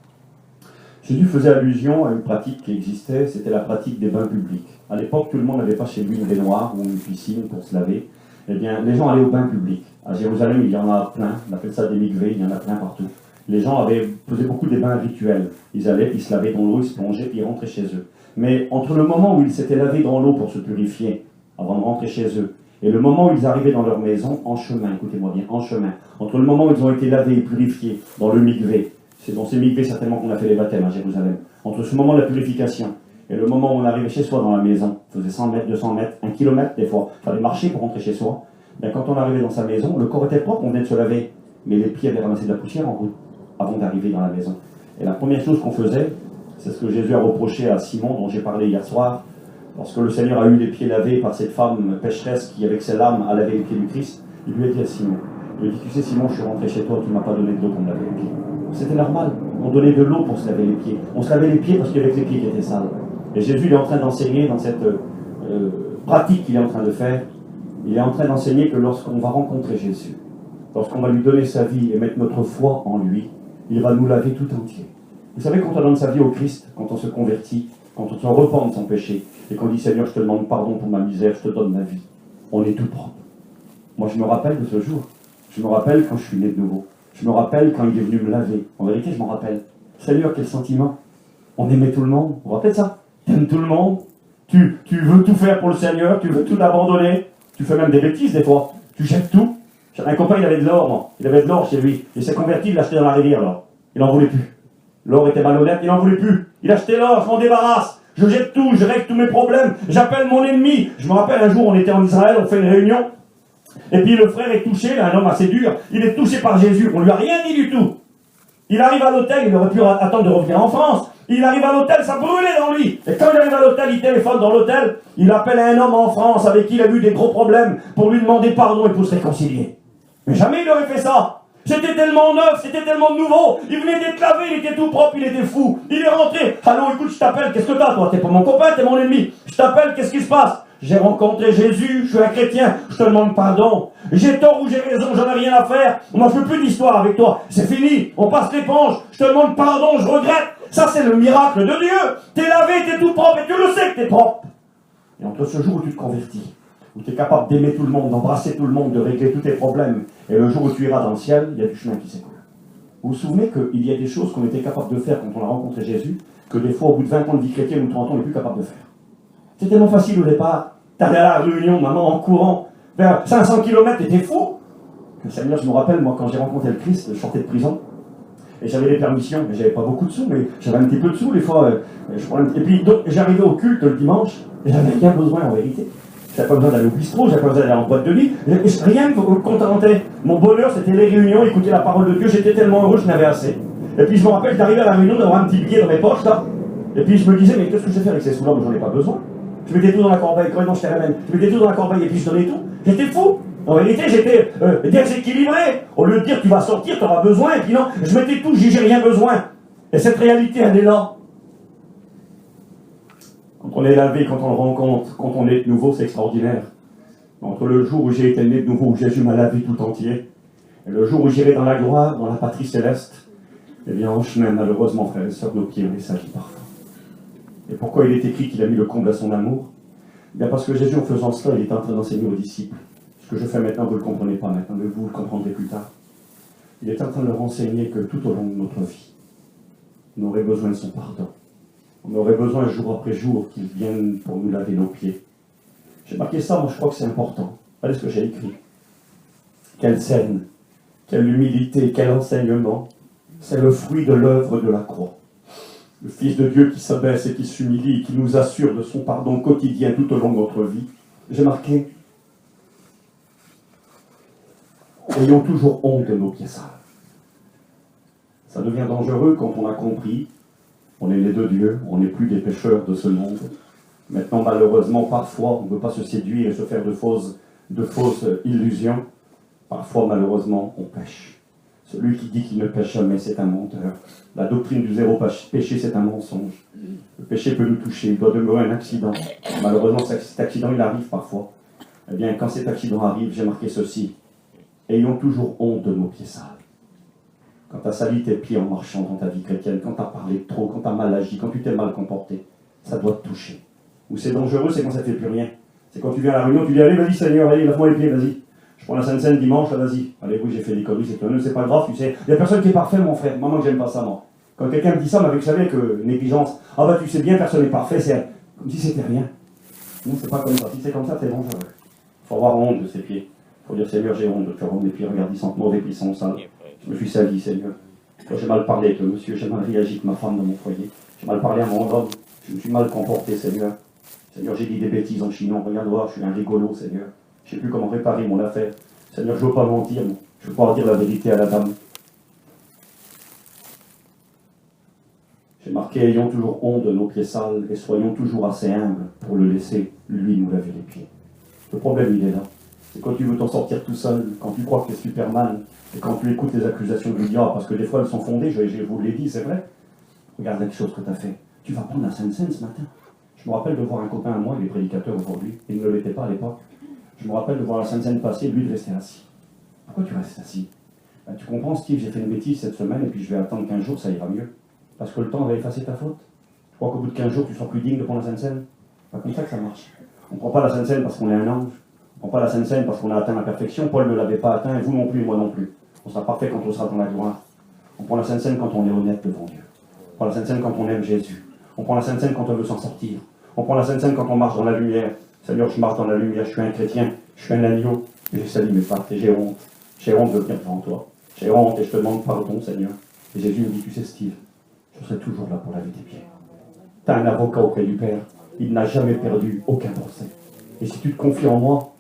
Speaker 1: Jésus faisait allusion à une pratique qui existait, c'était la pratique des bains publics. À l'époque, tout le monde n'avait pas chez lui une baignoire ou une piscine pour se laver. Eh bien, les gens allaient au bain public. À Jérusalem, il y en a plein, on appelle ça des mikvés, il y en a plein partout. Les gens faisaient beaucoup des bains rituels. Ils allaient, puis ils se lavaient dans l'eau, ils se plongeaient, puis ils rentraient chez eux. Mais entre le moment où ils s'étaient lavés dans l'eau pour se purifier, avant de rentrer chez eux, et le moment où ils arrivaient dans leur maison, en chemin, écoutez-moi bien, en chemin, entre le moment où ils ont été lavés et purifiés dans le mikvé, c'est dans ces mikvés certainement qu'on a fait les baptêmes à Jérusalem, entre ce moment de la purification et le moment où on arrivait chez soi dans la maison, on faisait 100 mètres, 200 mètres, 1 kilomètre des fois, il fallait marcher pour rentrer chez soi, bien, quand on arrivait dans sa maison, le corps était propre, on venait de se laver, mais les pieds avaient ramassé de la poussière en route, avant d'arriver dans la maison. Et la première chose qu'on faisait, c'est ce que Jésus a reproché à Simon, dont j'ai parlé hier soir, lorsque le Seigneur a eu les pieds lavés par cette femme pécheresse qui, avec ses larmes, a lavé les pieds du Christ, il lui a dit à Simon, il lui a dit, tu sais Simon, je suis rentré chez toi, tu ne m'as pas donné de l'eau pour me laver les pieds. C'était normal, on donnait de l'eau pour se laver les pieds. On se lavait les pieds parce qu'il y avait que les pieds qui étaient sales. Et Jésus il est en train d'enseigner dans cette pratique qu'il est en train de faire, il est en train d'enseigner que lorsqu'on va rencontrer Jésus, lorsqu'on va lui donner sa vie et mettre notre foi en lui, il va nous laver tout entier. Vous savez, quand on donne sa vie au Christ, quand on se convertit, quand on se repent de son péché, et qu'on dit Seigneur, je te demande pardon pour ma misère, je te donne ma vie, on est tout propre. Moi, je me rappelle de ce jour. Je me rappelle quand je suis né de nouveau. Je me rappelle quand il est venu me laver. En vérité, je m'en rappelle. Seigneur, quel sentiment. On aimait tout le monde. Vous vous rappelez de ça? Tu aimes tout le monde. Tu veux tout faire pour le Seigneur. Tu veux tout abandonner. Tu fais même des bêtises des fois. Tu jettes tout. J'avais un copain, il avait de l'or, moi. Il avait de l'or chez lui. Il s'est converti, il l'a acheté dans la rivière, l'or. Il n'en voulait plus. L'or était malhonnête, il n'en voulait plus. Il a acheté l'or, je m'en débarrasse. Je jette tout, je règle tous mes problèmes. J'appelle mon ennemi. Je me rappelle un jour, on était en Israël, on fait une réunion. Et puis le frère est touché, là, un homme assez dur. Il est touché par Jésus. On lui a rien dit du tout. Il arrive à l'hôtel, il aurait pu attendre de revenir en France. Il arrive à l'hôtel, ça brûlait dans lui. Et quand il arrive à l'hôtel, il téléphone dans l'hôtel. Il appelle un homme en France avec qui il a eu des gros problèmes pour lui demander pardon et pour se réconcilier. Mais jamais il aurait fait ça. C'était tellement neuf, c'était tellement nouveau. Il venait d'être lavé, il était tout propre, il était fou. Il est rentré. Allô, écoute, je t'appelle, qu'est-ce que t'as, toi? T'es pas mon copain, t'es mon ennemi. Je t'appelle, qu'est-ce qui se passe? J'ai rencontré Jésus, je suis un chrétien, je te demande pardon. J'ai tort ou j'ai raison, j'en ai rien à faire. Moi, je veux plus d'histoire avec toi. C'est fini, on passe l'éponge. Je te demande pardon, je regrette. Ça, c'est le miracle de Dieu. T'es lavé, t'es tout propre, et tu le sais que t'es propre. Et entre ce jour où tu te convertis, où tu es capable d'aimer tout le monde, d'embrasser tout le monde, de régler tous tes problèmes, et le jour où tu iras dans le ciel, il y a du chemin qui s'écoule. Vous vous souvenez qu'il y a des choses qu'on était capable de faire quand on a rencontré Jésus, que des fois, au bout de 20 ans de vie chrétienne ou 30 ans, on n'est plus capable de faire. C'est tellement facile au départ. T'allais à la réunion, maman, en courant, vers 500 km, t'étais fou. Le Seigneur, je me rappelle, moi, quand j'ai rencontré le Christ, je sortais de prison, et j'avais des permissions, mais j'avais pas beaucoup de sous, mais j'avais un petit peu de sous, des fois, et puis, donc, j'arrivais au culte le dimanche, et j'avais rien besoin, en vérité. J'avais pas besoin d'aller au bistrot, j'avais pas besoin d'aller en boîte de nuit, rien ne me contentait. Mon bonheur, c'était les réunions, écouter la parole de Dieu, j'étais tellement heureux, je n'avais assez. Et puis, je me rappelle d'arriver à la réunion, d'avoir un petit billet dans mes poches, là, et puis je me disais, mais qu'est-ce que je vais faire avec ces sous-là, mais j'en ai pas besoin. Je mettais tout dans la corbeille, quand non, je ramène. Je mettais tout dans la corbeille et puis je donnais tout. J'étais fou. En vérité, j'étais déséquilibré. Au lieu de dire tu vas sortir, tu auras besoin, et puis non, je mettais tout, j'ai rien besoin. Et cette réalité, elle est là. Quand on est lavé, quand on le rencontre, quand on est de nouveau, c'est extraordinaire. Entre le jour où j'ai été né de nouveau, où Jésus m'a lavé tout entier, et le jour où j'irai dans la gloire, dans la patrie céleste, eh bien en chemin, malheureusement, frères et sœurs, nos pieds ont les salis parfois. Et pourquoi il est écrit qu'il a mis le comble à son amour? Bien parce que Jésus, en faisant cela, il est en train d'enseigner aux disciples. Ce que je fais maintenant, vous ne le comprenez pas maintenant, mais vous le comprendrez plus tard. Il est en train de leur enseigner que tout au long de notre vie, on aurait besoin de son pardon. On aurait besoin jour après jour qu'il vienne pour nous laver nos pieds. J'ai marqué ça, moi je crois que c'est important. Regardez ce que j'ai écrit. Quelle scène, quelle humilité, quel enseignement. C'est le fruit de l'œuvre de la croix. Le Fils de Dieu qui s'abaisse et qui s'humilie, qui nous assure de son pardon quotidien tout au long de notre vie. J'ai marqué, ayons toujours honte de nos pieds sales. Ça devient dangereux quand on a compris, on est les de Dieu, on n'est plus des pécheurs de ce monde. Maintenant, malheureusement, parfois, on ne peut pas se séduire et se faire de fausses illusions. Parfois, malheureusement, on pêche. Celui qui dit qu'il ne pêche jamais, c'est un menteur. La doctrine du zéro péché, c'est un mensonge. Le péché peut nous toucher, il doit demeurer un accident. Malheureusement, cet accident, il arrive parfois. Eh bien, quand cet accident arrive, j'ai marqué ceci. Ayons toujours honte de nos pieds sales. quand tu as sali tes pieds en marchant dans ta vie chrétienne, quand tu as parlé trop, quand tu as mal agi, quand tu t'es mal comporté, ça doit te toucher. Où c'est dangereux, c'est quand ça ne fait plus rien. C'est quand tu viens à la réunion, tu dis allez, vas-y Seigneur, allez, lave-moi les pieds, vas-y. Je prends la Sainte Seine dimanche, là, vas-y. Allez, oui, j'ai fait des conneries, c'est pas grave, tu sais. Il n'y a personne qui est parfait, mon frère. Maman, j'aime pas ça, moi. Quand quelqu'un me dit ça, mais vous savez que négligence, ah bah tu sais bien, personne n'est parfait, c'est comme si c'était rien. Non, c'est pas comme ça. Si c'est comme ça, c'est dangereux. Il faut avoir honte de ses pieds. Il faut dire Seigneur, j'ai honte de te rendre mes pieds, regarde, ils sentent mauvais, puis ils sont sales. Je me suis sali, Seigneur. Quand j'ai mal parlé avec le monsieur, j'ai mal réagi avec ma femme dans mon foyer. J'ai mal parlé à mon homme, je me suis mal comporté, Seigneur. Seigneur, j'ai dit des bêtises en chinois, regarde voir, je suis un rigolo, Seigneur. Je ne sais plus comment réparer mon affaire. Seigneur, je ne veux pas mentir, je veux pas dire la vérité à la dame. J'ai marqué, ayons toujours honte de nos pieds sales et soyons toujours assez humbles pour le laisser, lui, nous laver les pieds. Le problème, il est là. C'est quand tu veux t'en sortir tout seul, quand tu crois que tu es Superman, et quand tu écoutes les accusations du diable, parce que des fois elles sont fondées, je vous l'ai dit, c'est vrai. Regarde quelque chose que tu as fait. Tu vas prendre la Sainte Seine ce matin. Je me rappelle de voir un copain à moi, il est prédicateur aujourd'hui, il ne l'était pas à l'époque. Je me rappelle de voir la Sainte Seine passer, lui de rester assis. Pourquoi tu restes assis? Ben, tu comprends, Steve, j'ai fait une bêtise cette semaine, et puis je vais attendre 15 jours, ça ira mieux. Parce que le temps va effacer ta faute. Tu crois qu'au bout de 15 jours, tu seras plus digne de prendre la Sainte Seine? C'est pas comme ça que ça marche. On ne prend pas la Sainte Seine parce qu'on est un ange. On ne prend pas la Sainte Seine parce qu'on a atteint la perfection. Paul ne l'avait pas atteint, et vous non plus, moi non plus. On sera parfait quand on sera dans la gloire. On prend la Sainte Seine quand on est honnête devant Dieu. On prend la Sainte Seine quand on aime Jésus. On prend la Sainte Seine quand on veut s'en sortir. On prend la Sainte Seine quand on marche dans la lumière. Seigneur, je marche dans la lumière, je suis un chrétien, je suis un agneau, et j'ai sali mes pattes, et j'ai honte. J'ai honte de venir devant toi. J'ai honte et je te demande pardon, Seigneur. Et Jésus me dit, tu sais, Steve, je serai toujours là pour laver tes pieds. Tu as un avocat auprès du Père. Il n'a jamais perdu aucun procès. Et si tu te confies en moi,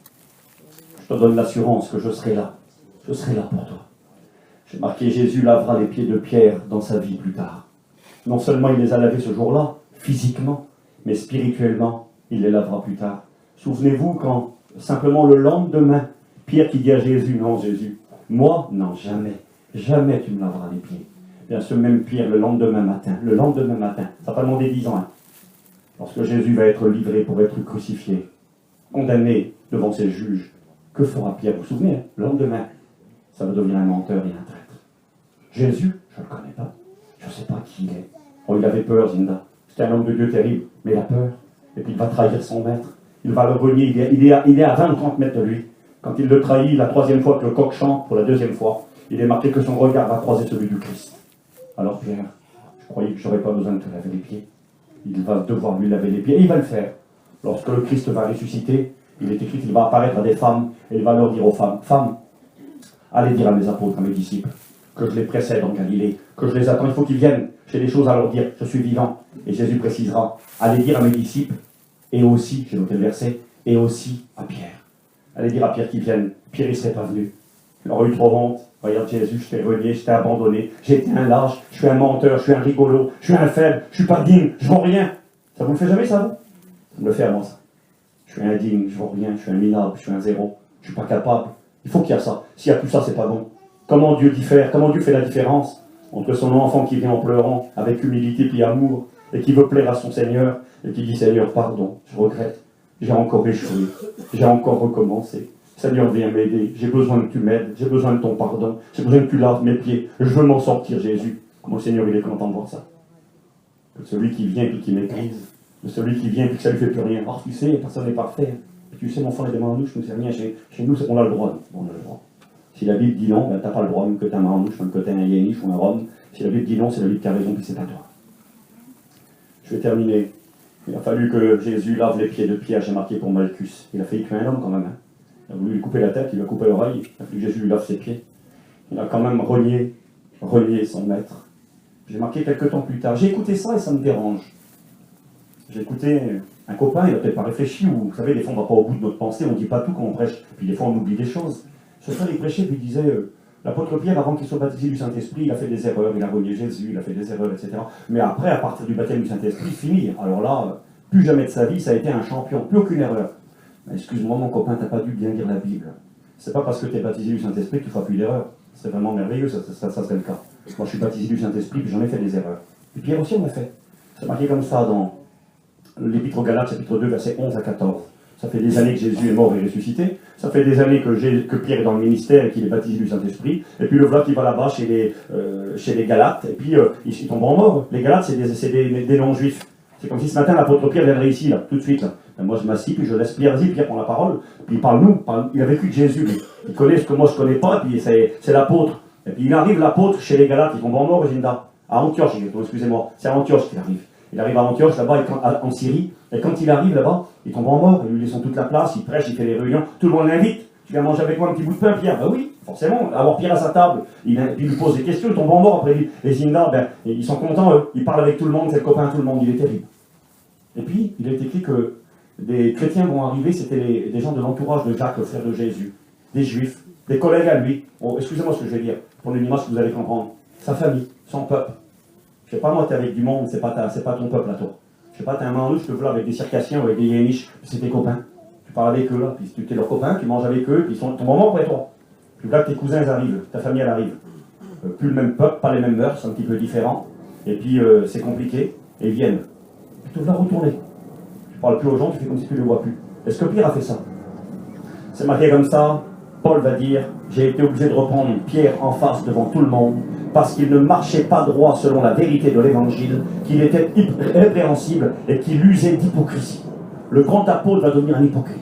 Speaker 1: je te donne l'assurance que je serai là. Je serai là pour toi. J'ai marqué, Jésus lavera les pieds de Pierre dans sa vie plus tard. Non seulement il les a lavés ce jour-là, physiquement, mais spirituellement, il les lavera plus tard. Souvenez-vous quand, simplement le lendemain, Pierre qui dit à Jésus, non Jésus, moi, non, jamais, jamais tu me laveras les pieds. Bien ce même Pierre, le lendemain matin, ça va demander 10 ans, hein, lorsque Jésus va être livré pour être crucifié, condamné devant ses juges, que fera Pierre? Vous vous souvenez, hein, le lendemain, ça va devenir un menteur et un traître. Jésus, je ne le connais pas, je ne sais pas qui il est. Oh, il avait peur, Zinda. C'était un homme de Dieu terrible, mais il a peur. Et puis il va trahir son maître. Il va le renier. Il est à 20 ou 30 mètres de lui. Quand il le trahit, la troisième fois que le coq chante, pour la deuxième fois, il est marqué que son regard va croiser celui du Christ. Alors Pierre, je croyais que je n'aurais pas besoin de te laver les pieds. Il va devoir lui laver les pieds. Et il va le faire. Lorsque le Christ va ressusciter, il est écrit qu'il va apparaître à des femmes et il va leur dire aux femmes, femmes, allez dire à mes apôtres, à mes disciples, que je les précède en Galilée, que je les attends, il faut qu'ils viennent. J'ai des choses à leur dire, je suis vivant. Et Jésus précisera, allez dire à mes disciples, et aussi, j'ai noté le verset, et aussi à Pierre. Allez dire à Pierre qu'ils viennent. Pierre, il ne serait pas venu. Il aurait eu trop honte. Regarde Jésus, je t'ai renié, je t'ai abandonné, j'ai été un lâche, je suis un menteur, je suis un rigolo, je suis un faible, je ne suis pas digne, je ne vaux rien. Ça vous le fait jamais, ça, vous? Ça me le fait à moi, ça. Je suis indigne, je ne vaux rien, je suis un minable, je suis un zéro, je ne suis pas capable. Il faut qu'il y ait ça. S'il n'y a plus ça, c'est pas bon. Comment Dieu diffère, comment Dieu fait la différence entre son enfant qui vient en pleurant, avec humilité puis amour, et qui veut plaire à son Seigneur, et qui dit, Seigneur, pardon, je regrette, j'ai encore échoué, j'ai encore recommencé. Seigneur, viens m'aider, j'ai besoin que tu m'aides, j'ai besoin de ton pardon, j'ai besoin que tu laves mes pieds, je veux m'en sortir, Jésus. Comment Seigneur, il est content de voir ça. Que celui qui vient et qui méprise, de celui qui vient et que ça ne lui fait plus rien. Or, tu sais, personne n'est parfait. Et tu sais, mon frère, les mains en douche, nous, c'est rien. Chez nous, on a le droit. On a le droit. Si la Bible dit non, ben, tu n'as pas le droit, même que ta main en douche, même que tu es un yéniche ou un rhum. Si la Bible dit non, c'est la Bible qui a raison, puis c'est pas toi. Je vais terminer. Il a fallu que Jésus lave les pieds de Pierre, j'ai marqué pour Malchus. Il a failli tuer un homme quand même. Hein. Il a voulu lui couper la tête, il lui a coupé l'oreille. Il a fallu que Jésus lui lave ses pieds. Il a quand même renié son maître. J'ai marqué quelques temps plus tard. J'ai écouté ça et ça me dérange. J'ai écouté un copain, il n'a peut-être pas réfléchi, ou vous savez, des fois on ne va pas au bout de notre pensée, on ne dit pas tout quand on prêche. Puis des fois on oublie des choses. Ce frère, il prêchait, puis il disait, l'apôtre Pierre, avant qu'il soit baptisé du Saint-Esprit, il a fait des erreurs, il a renié Jésus, il a fait des erreurs, etc. Mais après, à partir du baptême du Saint-Esprit, fini. Alors là, plus jamais de sa vie, ça a été un champion, plus aucune erreur. Excuse-moi mon copain, t'as pas dû bien lire la Bible. C'est pas parce que tu es baptisé du Saint-Esprit que tu ne feras plus d'erreurs. C'est vraiment merveilleux, ça serait le cas. Moi je suis baptisé du Saint-Esprit, puis j'en ai fait des erreurs. Et Pierre aussi en a fait. C'est marqué comme ça dans l'Épître aux Galates, chapitre 2, versets 11 à 14. Ça fait des années que Jésus est mort et ressuscité. Ça fait des années que Pierre est dans le ministère et qu'il est baptisé du Saint-Esprit. Et puis le voilà qui va là-bas chez les Galates. Et puis ils tombent en mort. Les Galates, c'est des non-juifs. C'est comme si ce matin l'apôtre Pierre viendrait ici, là, tout de suite. Là. Ben, moi je m'assis, puis je laisse Pierre, vas-y, Pierre prend la parole. Puis il parle nous. Il a vécu de Jésus. Il connaît ce que moi je connais pas. Et puis c'est l'apôtre. Et puis il arrive l'apôtre chez les Galates. Ils tombent en mort, Zinda. À Antioche, excusez-moi. C'est à Antioche qu'il arrive. Il arrive à Antioche, là-bas, en Syrie. Et quand il arrive là-bas, il tombe en mort. Ils lui laissent toute la place. Il prêche, il fait les réunions. Tout le monde l'invite. Tu viens manger avec moi un petit bout de pain, Pierre? Ben oui, forcément. Avoir Pierre à sa table. Il lui pose des questions. Il tombe en mort. Après, les Zinda, ben, ils sont contents, eux. Ils parlent avec tout le monde. C'est le copain de tout le monde. Il est terrible. Et puis, il est écrit que des chrétiens vont arriver. C'était des gens de l'entourage de Jacques, le frère de Jésus. Des juifs. Des collègues à lui. Oh, excusez-moi ce que je vais dire. Pour une image que vous allez comprendre. Sa famille. Son peuple. Je sais pas, moi, t'es avec du monde, c'est pas ton peuple à toi. Je sais pas, t'es un mandou, je te veux là avec des circassiens ou avec des yéniches, c'est tes copains. Tu parles avec eux là, puis tu es leurs copains, tu manges avec eux, puis ils sont ton moment après toi. Puis là, tes cousins arrivent, ta famille elle arrive. Plus le même peuple, pas les mêmes mœurs, c'est un petit peu différent. Et puis c'est compliqué, et ils viennent. Puis tu vas retourner. Tu parles plus aux gens, tu fais comme si tu ne les vois plus. Est-ce que Pierre a fait ça? C'est marqué comme ça. Paul va dire, j'ai été obligé de reprendre Pierre en face devant tout le monde, parce qu'il ne marchait pas droit selon la vérité de l'évangile, qu'il était répréhensible et qu'il usait d'hypocrisie. Le grand apôtre va devenir un hypocrite.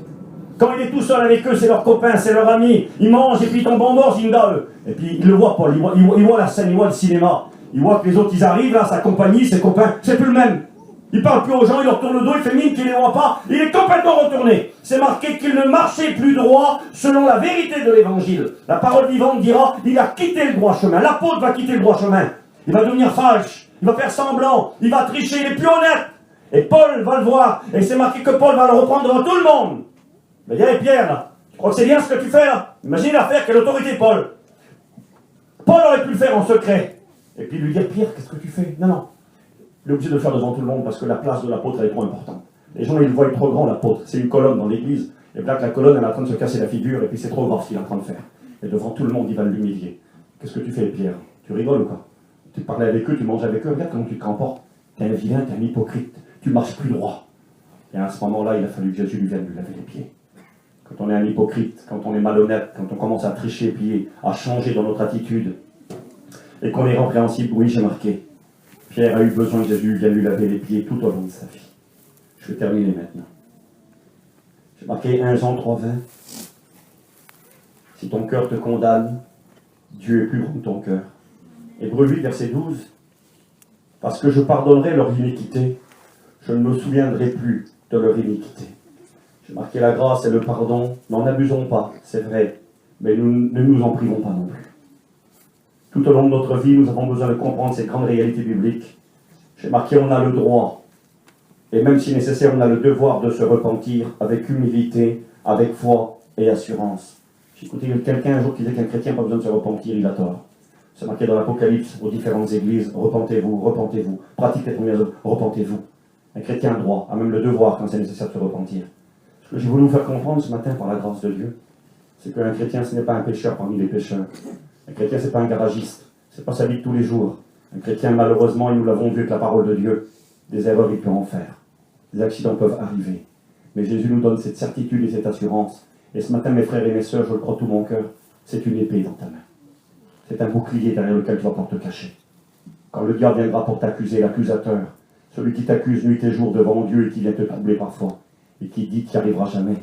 Speaker 1: Quand il est tout seul avec eux, c'est leurs copains, c'est leurs amis, ils mangent et puis ils tombent en mort, Zinda, eux. Et puis il le voit, Paul, il voit la scène, il voit le cinéma, il voit que les autres, ils arrivent, là, sa compagnie, ses copains, c'est plus le même. Il parle plus aux gens, il leur tourne le dos, il fait mine qu'il ne les voit pas, il est complètement retourné. C'est marqué qu'il ne marchait plus droit selon la vérité de l'évangile. La parole vivante dira, il a quitté le droit chemin. L'apôtre va quitter le droit chemin. Il va devenir fâche, il va faire semblant, il va tricher, il est plus honnête. Et Paul va le voir, et c'est marqué que Paul va le reprendre devant tout le monde. Il va dire, Pierre, là, tu crois que c'est bien ce que tu fais là? Imagine l'affaire, quelle autorité, Paul. Paul aurait pu le faire en secret. Et puis lui dire, Pierre, qu'est-ce que tu fais? Non, non. Il est obligé de le faire devant tout le monde parce que la place de l'apôtre elle est trop importante. Les gens ils le voient trop grand l'apôtre, c'est une colonne dans l'église, et là que la colonne elle est en train de se casser la figure et puis c'est trop grave ce qu'il est en train de faire. Et devant tout le monde il va l'humilier. Qu'est-ce que tu fais Pierre? Tu rigoles ou quoi? Tu parlais avec eux, tu manges avec eux, regarde comment tu te comportes. T'es un vilain, t'es un hypocrite, tu marches plus droit. Et à ce moment-là il a fallu que Jésus lui vienne lui laver les pieds. Quand on est un hypocrite, quand on est malhonnête, quand on commence à tricher puis à changer dans notre attitude et qu'on est répréhensible, oui j'ai marqué. Pierre a eu besoin que Jésus vienne lui laver les pieds tout au long de sa vie. Je vais terminer maintenant. J'ai marqué 1 Jean 3,20. Si ton cœur te condamne, Dieu est plus grand que ton cœur. Hébreux 8, verset 12. Parce que je pardonnerai leur iniquité, je ne me souviendrai plus de leur iniquité. J'ai marqué la grâce et le pardon. N'en abusons pas, c'est vrai, mais ne nous en privons pas non plus. Tout au long de notre vie, nous avons besoin de comprendre ces grandes réalités bibliques. J'ai marqué, on a le droit, et même si nécessaire, on a le devoir de se repentir avec humilité, avec foi et assurance. J'ai écouté quelqu'un un jour qui disait qu'un chrétien n'a pas besoin de se repentir, il a tort. C'est marqué dans l'Apocalypse aux différentes églises, repentez-vous, repentez-vous, pratiquez les premières œuvres, repentez-vous. Un chrétien a le droit, a même le devoir quand c'est nécessaire de se repentir. Ce que j'ai voulu vous faire comprendre ce matin par la grâce de Dieu, c'est qu'un chrétien, ce n'est pas un pécheur parmi les pécheurs. Un chrétien, ce n'est pas un garagiste. Ce n'est pas sa vie de tous les jours. Un chrétien, malheureusement, et nous l'avons vu avec la parole de Dieu, des erreurs, il peut en faire. Des accidents peuvent arriver. Mais Jésus nous donne cette certitude et cette assurance. Et ce matin, mes frères et mes sœurs, je le crois de tout mon cœur, c'est une épée dans ta main. C'est un bouclier derrière lequel tu vas pouvoir te cacher. Quand le diable viendra pour t'accuser, l'accusateur, celui qui t'accuse nuit et jour devant Dieu et qui vient te troubler parfois, et qui dit qu'il n'y arrivera jamais,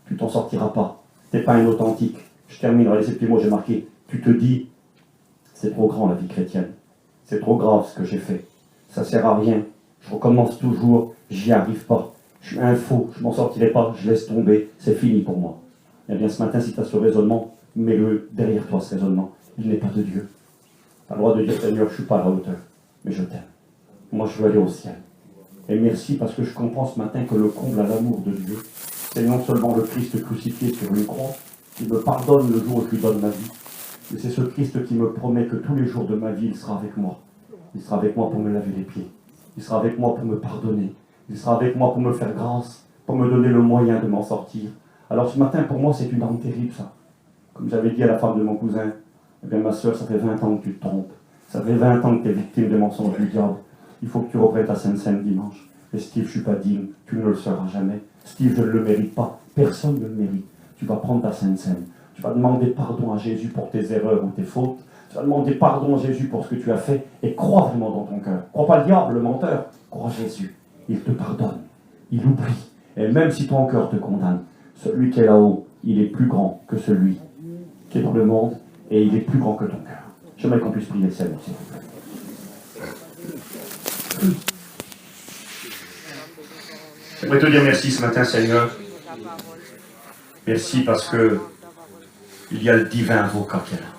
Speaker 1: tu t'en sortiras pas. Tu n'es pas un authentique. Je termine, regardez ces petits mots, j'ai marqué. Tu te dis, c'est trop grand la vie chrétienne. C'est trop grave ce que j'ai fait. Ça ne sert à rien. Je recommence toujours, j'y arrive pas. Je suis un faux, je m'en sortirai pas, je laisse tomber, c'est fini pour moi. Eh bien ce matin, si tu as ce raisonnement, mets-le derrière toi, ce raisonnement. Il n'est pas de Dieu. Tu as le droit de dire, Seigneur, je ne suis pas à la hauteur, mais je t'aime. Moi, je veux aller au ciel. Et merci parce que je comprends ce matin que le comble à l'amour de Dieu, c'est non seulement le Christ crucifié sur une croix, qui me pardonne le jour où je lui donne ma vie, mais c'est ce Christ qui me promet que tous les jours de ma vie, il sera avec moi. Il sera avec moi pour me laver les pieds. Il sera avec moi pour me pardonner. Il sera avec moi pour me faire grâce, pour me donner le moyen de m'en sortir. Alors ce matin, pour moi, c'est une arme terrible, ça. Comme j'avais dit à la femme de mon cousin, eh bien ma soeur, ça fait 20 ans que tu te trompes. Ça fait 20 ans que tu es victime des mensonges du diable. Il faut que tu reprennes ta Sainte Seine dimanche. Et Steve, je ne suis pas digne. Tu ne le seras jamais. Steve, je ne le mérite pas. Personne ne le mérite. Tu vas prendre ta Sainte Seine. Tu vas demander pardon à Jésus pour tes erreurs ou tes fautes. Tu vas demander pardon à Jésus pour ce que tu as fait. Et crois vraiment dans ton cœur. Crois pas le diable, le menteur. Crois Jésus. Il te pardonne. Il oublie. Et même si ton cœur te condamne, celui qui est là-haut, il est plus grand que celui qui est dans le monde. Et il est plus grand que ton cœur. J'aimerais qu'on puisse prier le Seigneur, s'il vous plaît. J'aimerais te dire merci ce matin, Seigneur. Merci parce que il y a le divin avocat qui est là.